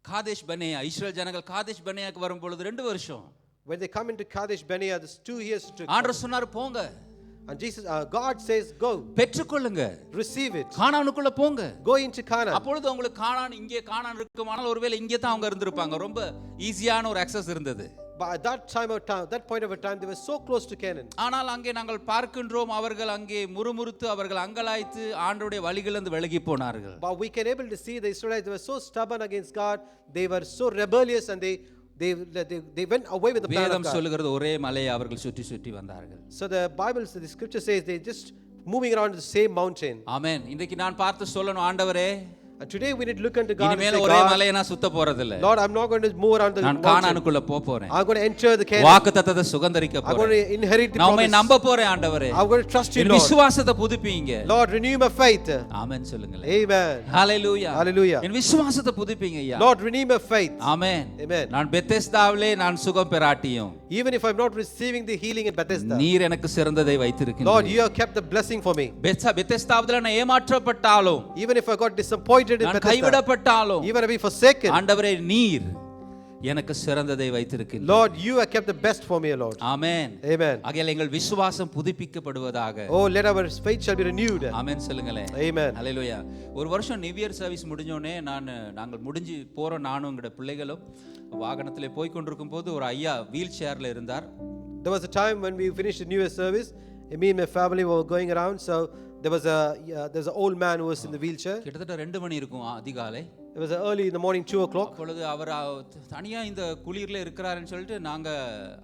காதேஷ் பனேயா, இஸ்ரவேல் ஜனங்கள் காதேஷ் பனேயாக்கு வரும்பொழுது 2 வருஷம். when they come into Kadesh Barnea, there's 2 years to ஆண்டவர் சொன்னார் போங்க. And God says, go, பெற்றுக்கொள்ளுங்க, receive it, கானானுக்குள்ள போங்க. go into Canaan. அப்பொழுது உங்களுக்கு கானான், இங்கே கானான் இருக்குமானால் ஒருவேளை இங்கே தான் அவங்க இருந்திருப்பாங்க. ரொம்ப ஈஸியான ஒரு அக்சஸ் இருந்தது. But at that point of a time, they were so close to Canaan. ஆனால் அங்கே நாங்கள் பார்க்கின்றோம், அவர்கள் அங்கே முறுமுறுத்து, அவர்கள் அங்கலாய்த்து ஆண்டவருடைய வழிகளிலிருந்து விலகி போனார்கள். But we can able to see the Israelites, they were so stubborn against God, they were so rebellious, and they went away with the plan of வேதம் God. சொல்லுகிறது ஒரே மலையை அவர்கள் சுற்றி வந்தார்கள். So the Bible, the scripture says they just moving around the same mountain. ஆமென். இன்றைக்கு நான் பார்த்து சொல்லணும், ஆண்டவரே, And today we need to look unto God and இனிமேல் say, ஒரே God, மலையை நான் சுத்த போறதில்லை. Lord, I'm not going to move around the நான் mountain. கானானுக்குள்ள போறேன். I'm going to enter the Canaan. வாக்குத்தத்தத்தை சுகந்தரிக்க I'm going போறேன். to inherit the நான் உம்மை promise. நம்ப போறேன் ஆண்டவரே. I'm going to trust you, N Lord. விசுவாசத்தை புதுப்பிங்க. Lord, renew my faith. ஆமென் சொல்லுங்களேன். Amen. ஹல்லேலூயா. Hallelujah. என் விசுவாசத்தை புதுப்பிங்க ஐயா. Lord, renew my faith. Amen. Amen. நான் பெத்தெஸ்தாவிலே நான் சுகம் பெறாட்டியும், Even if I'm not receiving the healing in Bethesda, நீர் எனக்கு சிறந்ததை Lord, வைத்திருக்கிறீர். you have kept the blessing for me. பெத்தெஸ்தாவிலே நான் ஏமாற்றப்பட்டாலும், Even if I got disappointed in நான் Bethesda, கைவிடப்பட்டாலும், even if I be forsaken, ஆண்டவரே நீர் எனக்கு சிறந்ததை வைத்திருக்கிறீர். Lord, you have kept the best for me, Lord. Amen. Amen. ஆகையால் எங்கள் விசுவாசம் புதுப்பிக்கப்படுவதாக. Oh, let our faith shall be renewed. ஆமென் சொல்லுங்களேன். Amen. ஹல்லேலூயா. ஒரு வருஷம் நியூ இயர் சர்வீஸ் முடிஞ்சோடனே நாங்கள் முடிஞ்சு போறோம், நானும் எங்களோட பிள்ளைகளும் வாகனத்திலே போய் கொண்டிருக்கும் போது ஒரு ஐயா வீல் சேர்ல இருந்தார். There was a time when we finished the New Year service, me and my family were going around, so there's an old man who was in the wheelchair. கிட்டத்தட்ட 2 மணி இருக்கும் அதிகாலை. It was early in the morning, 2 o'clock. அப்பொழுது அவர் தனியா இந்த குளிர்ல இருக்கிறாருன்னு சொல்லிட்டு நாங்க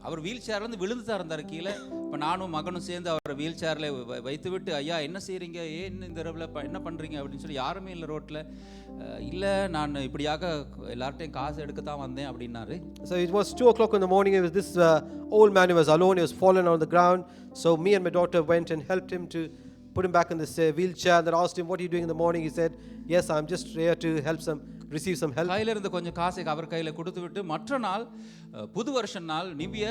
அவர் வீல் சேர்ல இருந்து விழுந்து தான் இருந்தார் கீழே. இப்போ நானும் மகனும் சேர்ந்து அவர் வீல் சேர்ல வைத்து விட்டு, ஐயா என்ன செய்றீங்க, ஏன் இந்த இரவுல என்ன பண்றீங்க அப்படின்னு சொல்லி, யாருமே இல்லை ரோட்ல. இல்ல நான் இப்படியாக எல்லார்ட்டையும் காசு எடுக்க தான் வந்தேன் அப்படின்னாரு. So it was 2 o'clock in the morning. It was this old man who was alone. He was fallen on the ground. So me and my daughter went and helped him to put him back in this wheelchair. Then asked him, what are you doing in the morning? He said, yes, I'm just here to receive some help. கையில இருந்து கொஞ்சம் காசை அவர் கையில கொடுத்து விட்டு, மற்ற நாள் புது வருஷ நாள் நிவிய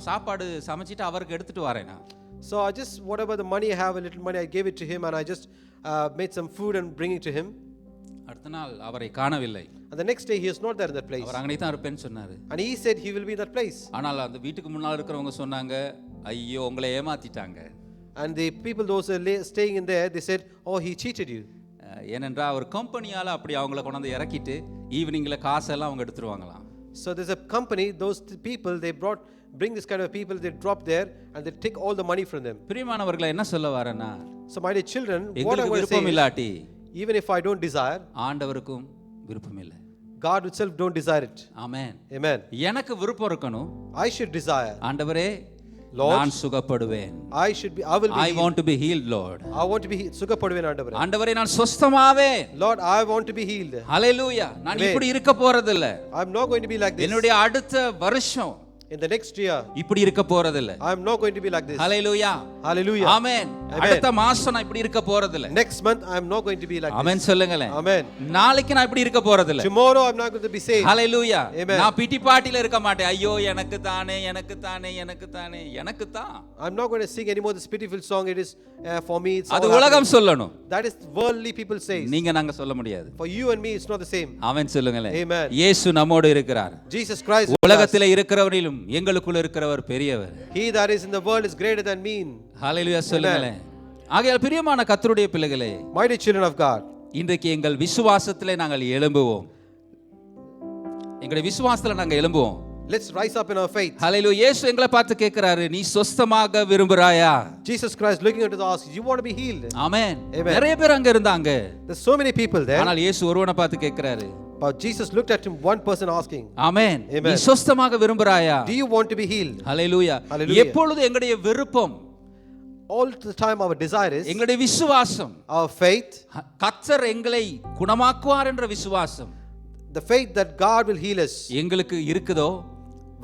சாப்பாடு சமைச்சிட்டு அவருக்கு எடுத்துட்டு வரேன் நான். So I just, whatever the money I have, a little money, I gave it to him, and I just made some food and bring it to him. அடுத்த நாள் அவரை காணவில்லை. And the next day he is not there in that place. அவர் அங்கனே தான் இருப்பேன்னு சொன்னாரு. And he said he will be in that place. ஆனால் அந்த வீட்டுக்கு முன்னால் இருக்கிறவங்க சொன்னாங்க, ஐயோ உங்களை ஏமாத்திட்டாங்க. And the people, those who are staying in there, they said, oh, he cheated you. ஏனென்றா அவர் கம்பெனியால அப்படி அவங்கள கொண்டாந்து இறக்கிட்டு ஈவினிங்ல காசெல்லாம் அவங்க எடுத்துருவாங்களாம். So there's a company, those people, they bring this kind of people, they drop there and they take all the money from them. பிரியமானவர்களே, என்ன சொல்ல வரேன்னா, So my dear children, what I எங்களுக்கு want to say விருப்பம் இல்லாட்டி is, even if I don't desire, ஆண்டவருக்கும் விருப்பம் இல்லை. God itself don't desire it. Amen. Amen. எனக்கு விருப்பம் இருக்கணும். I should desire. ஆண்டவரே, Lord, நான் சுகப்படுவேன். I will be I healed. want to be healed, Lord. I want to be சுகப்படுவேன் ஆண்டவரே. ஆண்டவரே, நான் சொஸ்தமாவேன். Lord, I want to be healed. ஹல்லேலூயா. நான் இப்படி இருக்க போறதில்ல. I'm not going to be like this. என்னுடைய அடுத்த வருஷம் In the next year, இப்படி இருக்க போறதில்ல. I am not going to be like this. Hallelujah. Hallelujah. ஆமென். அடுத்த மாசம் நான் இப்படி இருக்க போறதில்ல. Next month, I am not going to be like amen this. சொல்லுங்களே. Amen. நாளைக்கு நான் இப்படி இருக்க போறதில்ல. Tomorrow, I am not going to be saved. Hallelujah. Amen. நான் பிட்டி பாட்டில இருக்க மாட்டேன். ஐயோ எனக்கு தானே எனக்கு தானே எனக்கு தானே எனக்கு தான். I am not going to sing anymore this pitiful song. It is for me. It's அது all உலகம் happening. சொல்லணும். That is worldly people say. நீங்க நாங்க சொல்ல முடியாது. For you and me, it's not the same. ஆமென் சொல்லுங்களே. Amen. இயேசு நம்மோடு இருக்கிறார். Jesus Christ. with us. உலகத்திலே இருக்கிறவரிலும் எங்களுக்குள்ள இருக்கிறவர் பெரியவர். He that is in the world is greater than me. ஹalleluya சொல்லுங்களே. ஆகையால் பிரியமான கர்த்தருடைய பிள்ளைகளே, Mighty children of God. இன்றைக்கு எங்கள் விசுவாசத்திலே நாங்கள் எழும்புவோம். எங்களுடைய விசுவாசத்துல நாங்கள் எழும்புவோம். Let's rise up in our faith. ஹalleluya. இயேசு எங்களை பார்த்து கேட்கிறாரு, நீ சொஸ்தமாக விரும்புறாயா? Jesus Christ looking into the ask, you want to be healed? Amen. Amen. நிறைய பேர் அங்க இருந்தாங்க. There's so many people there. ஆனால் இயேசு ஒருவனை பார்த்து கேட்கிறாரு. But Jesus looked at him, one person asking, amen. Amen. நீ சொஸ்தமாக விரும்புறாயா? do you want to be healed? Hallelujah. Hallelujah. எப்பொழுது எங்களுடைய விருப்பம், All the time our desire is, எங்களுடைய விசுவாசம், our faith, கர்த்தர் எங்களை குணமாக்குவார் என்ற விசுவாசம் the faith that God will heal us, எங்களுக்கு இருக்குதோ,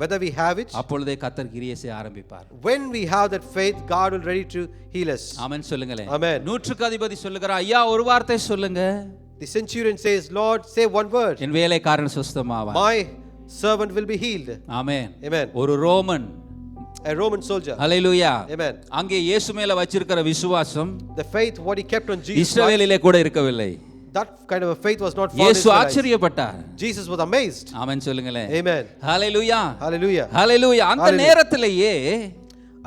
whether we have it, அப்பொழுதே கர்த்தர் கிரியை செய்ய ஆரம்பிப்பார். when we have that faith, God will ready to heal us. ஆமென் சொல்லுங்களே. Amen. நூற்றுக்கு அதிபதி சொல்லுகிறார், ஐயா ஒரு வார்த்தை சொல்லுங்க. The centurion says, Lord, say one word. என் வேலைக்காரன் சுஸ்தமாவான். My servant will be healed. Amen. Amen. ஒரு Roman, A Roman soldier. Hallelujah. Amen. அங்கே இயேசு மேல வச்சிருக்கிற விசுவாசம் The faith what he kept on Jesus Christ, இஸ்ரவேலிலே கூட இருக்கவில்லை. that kind of a faith was not found in இயேசு Israelites. ஆச்சரியப்பட்டார். Jesus was amazed. ஆமென் சொல்லுங்களே. Amen. ஹalleluya. Hallelujah. ஹalleluya. அந்த Hallelujah. நேரத்திலேயே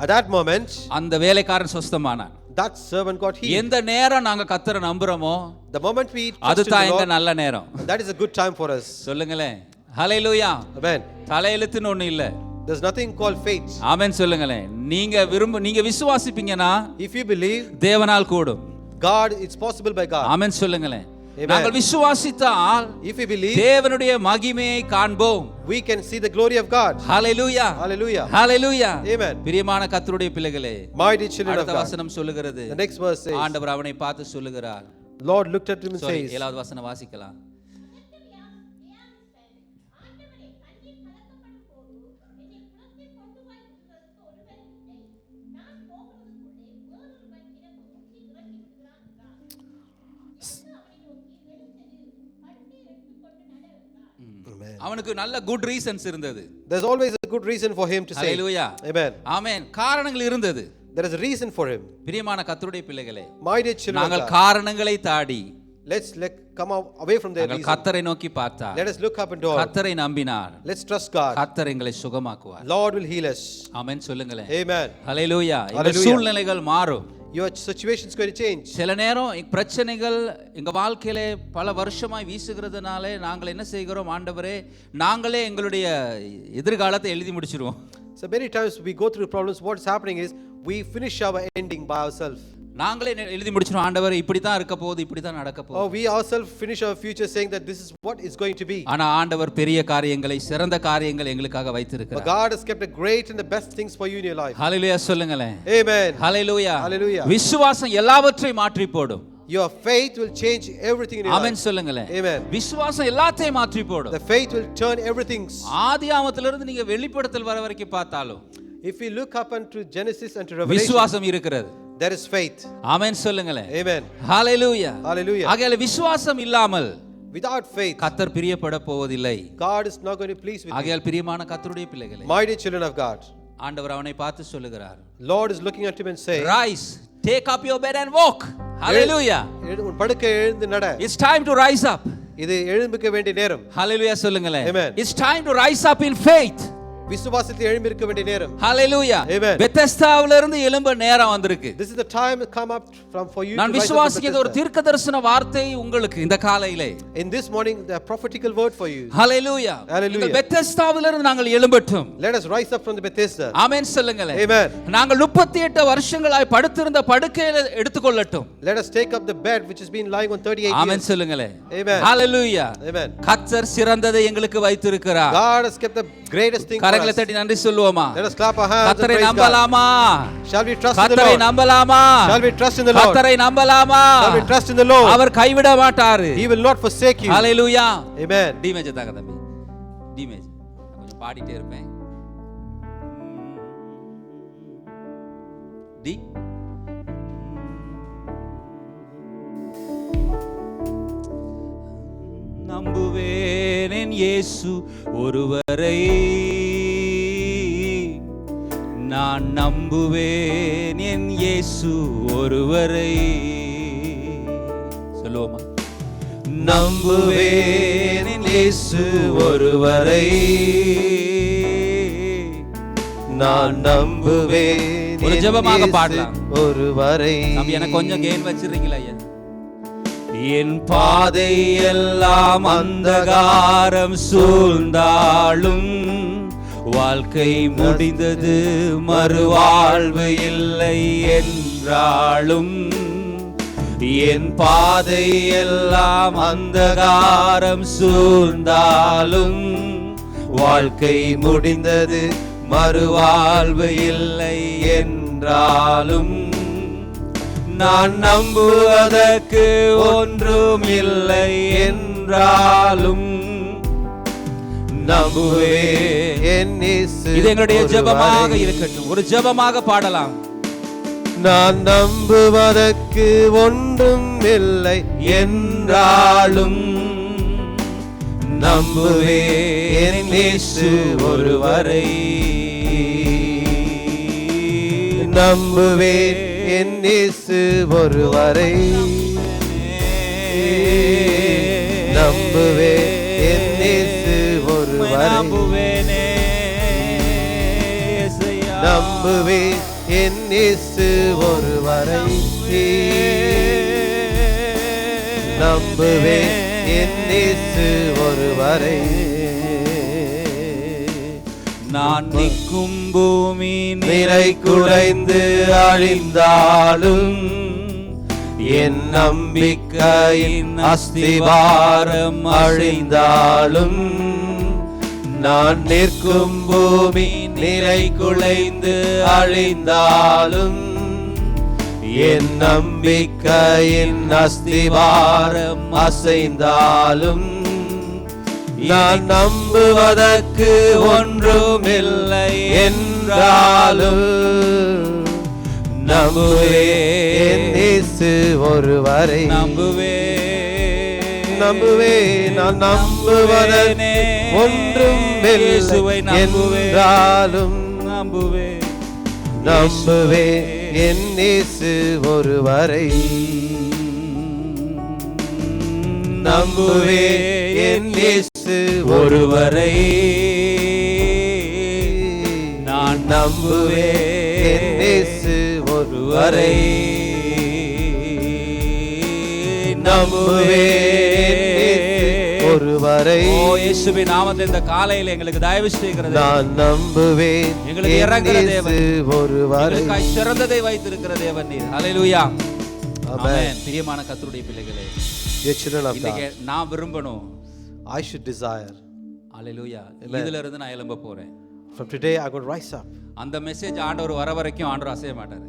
At that moment, அந்த வேலைக்காரன் சுஸ்தமானான். that servant got healed. எந்த நேரம் நாங்க கர்த்தரை நம்புறோமோ The moment we trust in அதுதான் the எங்க Lord, நல்ல நேரம். that is a good time for us. சொல்லுங்களே. ஹalleluya. Amen. தலையெழுத்துன்னு ஒண்ணு இல்ல. There's nothing called fate. ஆமென் சொல்லுங்களே. நீங்க விசுவாசிப்பீங்கன்னா If you believe தேவனால் கூடும். God, it's possible by God. ஆமென் சொல்லுங்களே. Amen. நாங்கள் விசுவாசித்தால் If we believe, தேவனுடைய மகிமையை காண்போம். we can see the glory of God. Hallelujah. Hallelujah. Hallelujah. Amen. பிரியமான கர்த்தருடைய பிள்ளைகளே, Mighty children of அடுத்த God. வசனம் சொல்லுகிறது, The next verse says, ஆண்டவர் அவனை பார்த்து சொல்லுகிறார். Lord looked at him and Sorry, says, 7வது வசனம் வாசிக்கலாம். Amen. அவனுக்கு நல்ல குட் ரீசன்ஸ் இருந்தது. There's always a good reason for him to say. Hallelujah. Amen. ஆமென். காரணங்கள் இருந்தது. There is a reason for him. பிரியமான கர்த்தருடைய பிள்ளைகளே, Mighty children of நாங்கள் God. காரணங்களை தாடி Let's come away from their நாங்கள் reason. கர்த்தரை நோக்கி பார்த்தார். Let us look up and down. கர்த்தரை நம்பினார். Let's trust God. கர்த்தர் எங்களை சுகமாக்குவார். Lord will heal us. ஆமென் சொல்லுங்களேன். Amen. ஹalleluya. இந்த Hallelujah. சூழ்நிலைகள் மாறும். Your situation is going to change. சில நேரம் பிரச்சனைகள் எங்க வாழ்க்கையில பல வருஷமாய் வீசுகிறதுனால நாங்கள் என்ன செய்கிறோம், ஆண்டவரே நாங்களே எங்களுடைய எதிர்காலத்தை எழுதி முடிச்சிருவோம். So many times we go through problems. What's happening is we finish our ending by ourselves. நாங்களே எழுதி முடிச்சிருவோம், ஆண்டவரே இப்படி தான் இருக்க போகுது, இப்படி தான் நடக்க Or போகுது. we ourselves finish our future saying that this is what is going to be. ஆனா ஆண்டவர் பெரிய காரியங்களை, சிறந்த காரியங்கள் எங்களுக்காக But வைத்திருக்கிறார். God has kept a great and the best things for you in your life. ஹalleluya சொல்லுங்களேன். Amen. ஹalleluya. Hallelujah. விசுவாசம் எல்லாவற்றையும் மாற்றி போடும். Your faith will change everything in your amen life. சொல்லுங்களேன். Amen. விசுவாசம் எல்லாத்தையும் மாற்றி போடும். The faith will turn everything. ஆதியாகமத்திலிருந்து நீங்க வெளிப்படுத்தல் வர வரைக்கும் பார்த்தாலும் If we look up into Genesis and to Revelation, விசுவாசம் இருக்கிறது. there is faith. ஆமென் சொல்லுங்களேன். Amen. ஹalleluya. Hallelujah. ஆகையால விசுவாசம் இல்லாமல் Without faith, கர்த்தர் பிரியப்பட போவதில்லை. God is not going to please with you. ஆகையால் பிரியமான கர்த்தருடைய பிள்ளைகளே, Mighty children of God. ஆண்டவர் அவனை பார்த்து சொல்லுகிறார், Lord is looking at him and saying, rise, take up your bed and walk. Hallelujah. உன் படுக்கை எழுந்து நட. It's time to rise up. இது எழும்பிக்க வேண்டிய நேரம். Hallelujah சொல்லுங்களேன். Amen. It's time to rise up in faith. விசுவாசத்தில் எழும்பிருக்க வேண்டிய நேரம். Hallelujah. Amen. பெத்தஸ்தாவில இருந்து எழும்ப நேரம் வந்திருக்கு. This is the time to come up from for you நான் to rise up from விசுவாசிக்கிற ஒரு Bethesda. தீர்க்கதரிசன வார்த்தை உங்களுக்கு இந்த காலையிலே. In this morning, the prophetical word for you. Hallelujah. Hallelujah. இந்த பெத்தஸ்தாவில இருந்து நாங்கள் எழும்பட்டும். Let us rise up from the Bethesda. ஆமென் சொல்லுங்களேன். Amen. நாங்கள் 38 வருஷங்களாய் படுத்திருந்த படுக்கையை எடுத்துக்கொள்ளட்டும். Let us take up the bed which has been lying on 38 amen years. சொல்லுங்களேன். Amen. Hallelujah. Amen. கர்த்தர் சிறந்ததை எங்களுக்கு வைத்திருக்கிறார். God has kept the greatest thing for கரங்களை us. தட்டி நன்றி சொல்லுவோமா? Let us clap our hands and கர்த்தரை praise God. நம்பலாமா? Shall we trust in the கர்த்தரை Lord? நம்பலாமா? Shall we trust in the Lord? கர்த்தரை நம்பலாமா? Shall we trust in the Lord? அவர் கைவிட மாட்டாரு. He will not forsake you. Hallelujah. Amen. டிமேஜ் தாங்க தம்பி. டிமேஜ். கொஞ்சம் பாடிட்டே இருப்பேன். டி. நம்புவேன் என் இயேசு ஒருவரை, நான் நம்புவேன் என் இயேசு ஒருவரை. சொல்லுவோமா? நம்புவேன் என் இயேசு ஒருவரை, நான் நம்புவேன் ஒரு ஜெபமாக பாடலாம். ஒருவரை. நம்ம எனக்கு கொஞ்சம் கெயின் வச்சிருக்கீங்களா ஐயா? என் பாதை எல்லாம் அந்தகாரம் சூழ்ந்தாலும், வாழ்க்கை முடிந்தது மறுவாழ்வு இல்லை என்றாலும், என் பாதை எல்லாம் அந்தகாரம் சூழ்ந்தாலும், வாழ்க்கை முடிந்தது மறுவாழ்வு இல்லை என்றாலும், நான் நம்புவதற்கு ஒன்றும் இல்லை என்றாலும் நம்புவேன். இது எங்களுடைய ஜெபமாக இருக்கட்டும். ஒரு ஜெபமாக பாடலாம். நான் நம்புவதற்கு ஒன்றும் இல்லை என்றாலும் நம்புவேன் இயேசு ஒருவரை, நம்புவேன் என் இயேசு ஒருவரை, நம்புவேன் என் இயேசு ஒருவரை, நம்புவேன் என் இயேசு ஒருவரை, நம்புவேன் என் இயேசு ஒருவரை. நான் நிற்கும் பூமி நிறை குலைந்து அழிந்தாலும், என் நம்பிக்கையின் அஸ்திவாரம் அழிந்தாலும், நான் நிற்கும் பூமி நிறை குலைந்து அழிந்தாலும், என் நம்பிக்கையின் அஸ்திவாரம் அசைந்தாலும், நான் நம்புவதற்கு ஒன்றுமில்லை என்றாலும் நம்புவேன் இயேசு ஒருவரை, நம்புவேன், நான் நம்புவதற்கு ஒன்றுமில்லை என்றாலும் நம்புவேன் என் இயேசு ஒருவரை, நம்புவேன் என் இயேசு ஒருவரை, நான் நம்புவேன் இயேசு ஒருவரை, நம்புவேன் ஒருவரை. ஓ இயேசுவின் நாமத்தில் இந்த காலையில் எங்களுக்கு தயவு செய்கிறது. நான் நம்புவேன் எங்களுக்கு இறங்குற தேவன் ஒருவரை, எங்களுக்காய் சிறந்ததை வைத்திருக்கிற தேவன் நீர். ஹல்லேலூயா. ஆமென். பிரியமான கர்த்தருடைய பிள்ளைகளே, Dear children of God, நான் விரும்பணும். I should desire. ஹல்லேலூயா. இதுல இருந்து நான் எழும்ப போறேன். From today I'm going to rise up. அந்த மெசேஜ் ஆண்டவர் வர வரைக்கும் ஆண்டவர் அசைய மாட்டாரு.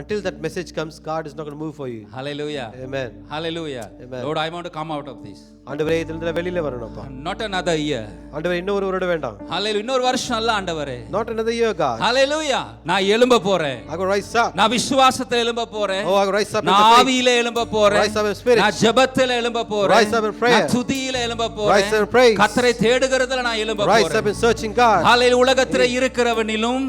Until that message comes, God is not going to move for you. Hallelujah. Amen. Hallelujah. Amen. Lord, I want to come out of this. ஆண்டவரே இதிலிருந்து வெளியில வரணும்ப்பா. Not another year. ஆண்டவரே இன்னொரு வருடம் வேண்டாம். Hallelujah. இன்னொரு வருஷம் அல்ல ஆண்டவரே. Not another year, God. Hallelujah. நான் எழும்ப போறேன். I'm going to rise up. நான் விசுவாசத்துல எழும்ப போறேன். Oh, I'm going to rise up in நான் faith. ஆவியில எழும்ப போறேன். Rise up in spirit. நான் ஜெபத்துல எழும்ப போறேன். Rise up in prayer. நான் துதியில எழும்ப போறேன். Rise up in praise. கர்த்தரை தேடுகிறதுல நான் எழும்ப போறேன். Rise up in searching God. ஹalleluya. உலகத்திலே இருக்கிறவனிலும்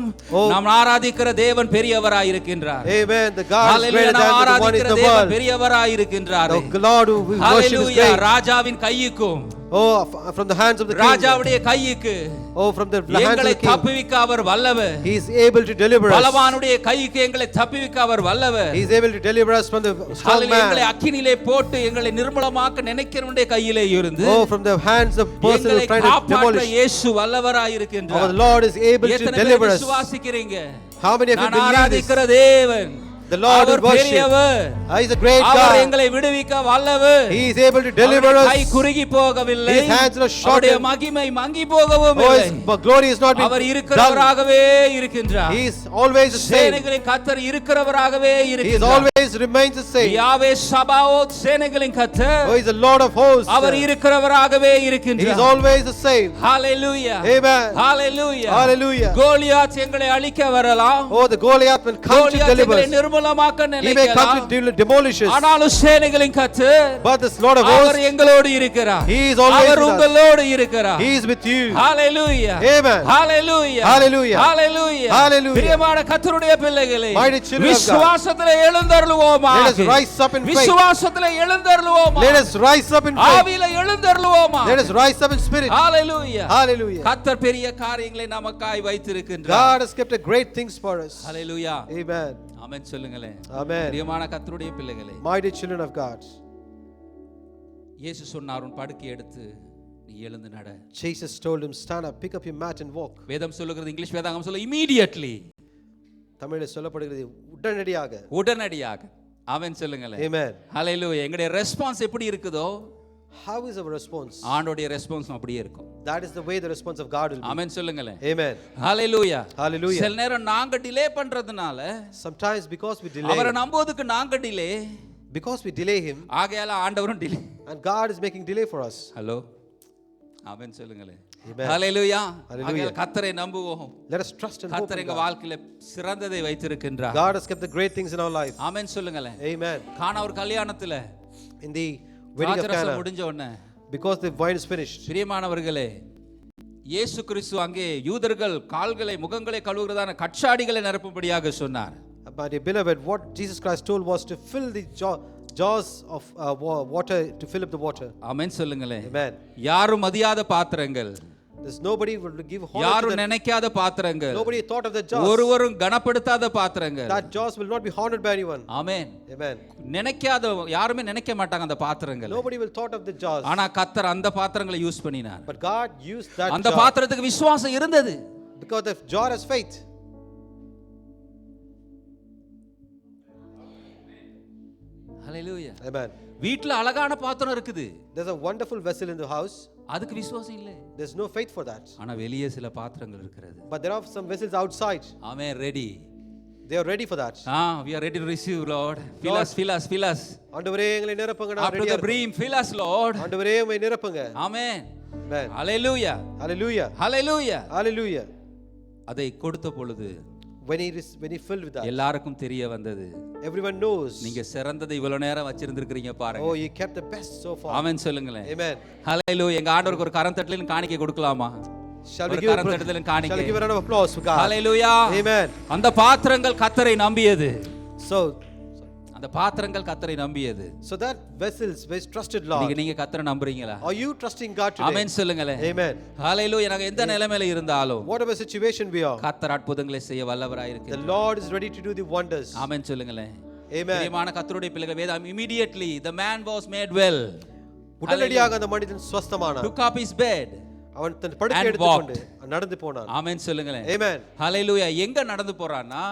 நாம் ஆராதிக்கிற தேவன் பெரியவராய் இருக்கின்றார். Amen. The God is greater than the one in the world. பெரியவராய் இருக்கின்றார். The Lord who we worship is great. ராஜாவின் கையுக்கும், Oh, from the hands of the king. ராஜாவுடைய கையுக்கு, Oh, from the hands of எங்களை the king. தப்புவிக்க அவர் வல்லவர். He is able to deliver us. பலவானுடைய கைக்கு எங்களை தப்புவிக்க அவர் வல்லவர். He is able to deliver us from the strong man. எங்களை அக்கினியிலே போட்டு எங்களை நிர்மலமாக்க நினைக்கிறவனுடைய கையிலே இருந்து, Oh, from the hands of person who trying to demolish. இயேசு வல்லவராய் இருக்கின்றார். Our Lord is able to deliver us. விசுவாசிக்கிறீங்க? How many of you நான் believe this? ஆராதிக்கிற தேவன் The Lord is our worship. பெரியவர், He is a great our God. எங்களை விடுவிக்க வல்லவர். He is able to deliver அவருடைய கை us. குறுகி போகவில்லை, His hands are not அவருடைய shortened. மகிமை மங்கி போகவும் Oh, இல்லை. His glory is not our been dull. இருக்கிறவராகவே இருக்கின்றார். He is always the same. சேனைகளின் கர்த்தர் இருக்கிறவராகவே He is இருக்கின்றார். always remains the same. யாவே சபாவோத் சேனைகளின் கர்த்தர், Oh, He is the Lord of hosts. Our இருக்கிறவராகவே He is இருக்கின்றார். always the same. Hallelujah, Amen. Hallelujah, Hallelujah. Goliath எங்களை அழிக்க வரலாம், Oh, the Goliath will come to Goliath deliver எங்களை us. நிர்மூலமாக்க He may நினைக்கலாம், come to demolish us. ஆனாலும் சேனைகளின் கர்த்தர், But this Lord of our hosts, எங்களோடு இருக்கிறார். He is always our with us. உங்களோடு இருக்கிறார். He is with you. Hallelujah, Amen. Hallelujah, Hallelujah. Hallelujah, Hallelujah. பிரியமான கர்த்தருடைய பிள்ளைகளே, Mighty children of God. விசுவாசத்திலே எழுந்தருளுவோமாக. Let us rise up in faith. விசுவாசத்திலே எழுந்தருளுவோமாக. Let us rise up in faith. ஆவியிலே எழுந்தருளுவோமாக. Let us rise up in spirit. Hallelujah, Hallelujah. கர்த்தர் பெரிய காரியங்களை நமக்காய் வைத்திருக்கின்றார். God has kept a great things for us. Hallelujah, Amen. ஆமென் சொல்லுங்களே. Amen. பிரியமான கர்த்தருடைய பிள்ளைகளே, Mighty children of God. இயேசு சொன்னார், உன் படுக்கை எடுத்து நீ எழுந்து நட. Jesus told him, stand up, pick up your mat and walk. வேதம் சொல்லுகிறது, இங்கிலீஷ் வேதாகம் சொல்ல immediately, தமிழில் சொல்லப்படுகிறது உடனடியாக. உடனடியாக. ஆமென் சொல்லுங்களே. Amen. ஹalleluya. எங்களுடைய ரெஸ்பான்ஸ் எப்படி இருக்குதோ, How is our response? ஆண்டோடைய ரெஸ்பான்ஸ் அப்படியே இருக்கும். That is the way the response of God will be. ஆமென் சொல்லுங்களே. Amen. ஹalleluya. Hallelujah. சில நேரம் நாங்க டிலே பண்றதுனால, Sometimes because we delay, அவரை நம்போதுக்கு நாங்க delay, because we delay him, ஆகையால ஆண்டவரும் delay. and God is making delay for us. Hello, amen சொல்லுங்களே. Amen. ஹalleluya. Hallelujah. ஆகையால கர்த்தரை நம்புவோம். Let us trust and hope கர்த்தர் in எங்க God. வாழ்க்கையில சிறந்ததை வைத்திருக்கின்றார். God has kept the great things in our life. ஆமென் சொல்லுங்களே. Amen. கானா ஒரு கல்யாணத்துல In the wedding of திராட்சரசம் Cana, முடிஞ்ச உடனே, because the wine is finished, பிரியமானவர்களே, இயேசு கிறிஸ்து அங்கே யூதர்கள் கால்களை முகங்களை கழுவுகிறதான கட்சாடிகளை நிரப்பும்படியாக சொன்னார். my dear beloved, what Jesus Christ told was to fill the jars of water, to fill up the water. ஆமென் சொல்லுங்களே. Amen. யாரும் மதியாத பாத்திரங்கள், There's nobody will give honor to யாரும் that. நினைக்காத பாத்திரங்கள், Nobody thought of the jars. ஒருவரும் கனப்படுத்தாத பாத்திரங்கள். That jars will not be honored by anyone. Amen. Amen. நினைக்காத, யாருமே நினைக்க மாட்டாங்க அந்த பாத்திரங்கள். Nobody will thought of the jars. ஆனா கர்த்தர் அந்த பாத்திரங்களை யூஸ் பண்ணினார். But God used that அந்த jar பாத்திரத்துக்கு விசுவாசம் இருந்தது. because the jar has faith. Hallelujah. Amen. வீட்ல அழகான பாத்திரம் இருக்குது, There's a wonderful vessel in the house. அதுக்கு விசுவாசம் இல்லை. There's no faith for that. ஆனா வெளியே சில பாத்திரங்கள் இருக்கிறது. But there are some vessels outside. Amen. Ready. They are ready for that. We are ready to receive, Lord. Fill us, fill us, fill us. ஆண்டவரே எங்களை நிரப்புங்க, நான் After ரெடியா the brim, fill us, Lord. ஆண்டவரே உம்மை நிரப்புங்க. Amen. Amen. Hallelujah. Hallelujah. Hallelujah. Hallelujah. அதை கொடுத்த பொழுது When he filled with that, எல்லாருக்கும் தெரிய வந்தது, everyone knows. நீங்க சிறந்ததை இவ்வளவு நேரம் வச்சிருந்திருக்கீங்க பாருங்க. Oh, you kept the best so far. ஆமென் சொல்லுங்களேன். Amen. ஹalleluya. எங்க ஆண்டவருக்கு ஒரு கரம் தட்டலின் காணிக்கை கொடுக்கலாமா? Shall we ஒரு give கரம் தட்டலின் காணிக்கை. a round of applause for God? Hallelujah. Amen. அந்த பாத்திரங்கள் கர்த்தரை நம்பியது. So அந்த பாத்திரங்கள் கர்த்தரை நம்பியது. So that vessels was trusted Lord. நீங்க கர்த்தரை நம்புறீங்களா? Are you trusting God today? ஆமென் சொல்லுங்களே. Amen. ஹalleluya. நாங்க எந்த நிலைமையில இருந்தாலும், Whatever situation we are, கர்த்தர் அற்புதங்களை செய்ய வல்லவராய் the இருக்கிறார். Lord is ready to do the wonders. ஆமென் சொல்லுங்களே. Amen. பிரியமான கர்த்தருடைய பிள்ளைகளே, வேதம் immediately the man was made well. உடனடியாக அந்த மனிதன் சுத்தமானான். Took up his bed. அவன் தன் படுக்கை And எடுத்துக்கொண்டு நடந்து போனான். ஆமென் சொல்லுங்களே. Amen. ஹalleluya. எங்க நடந்து போறான்னா,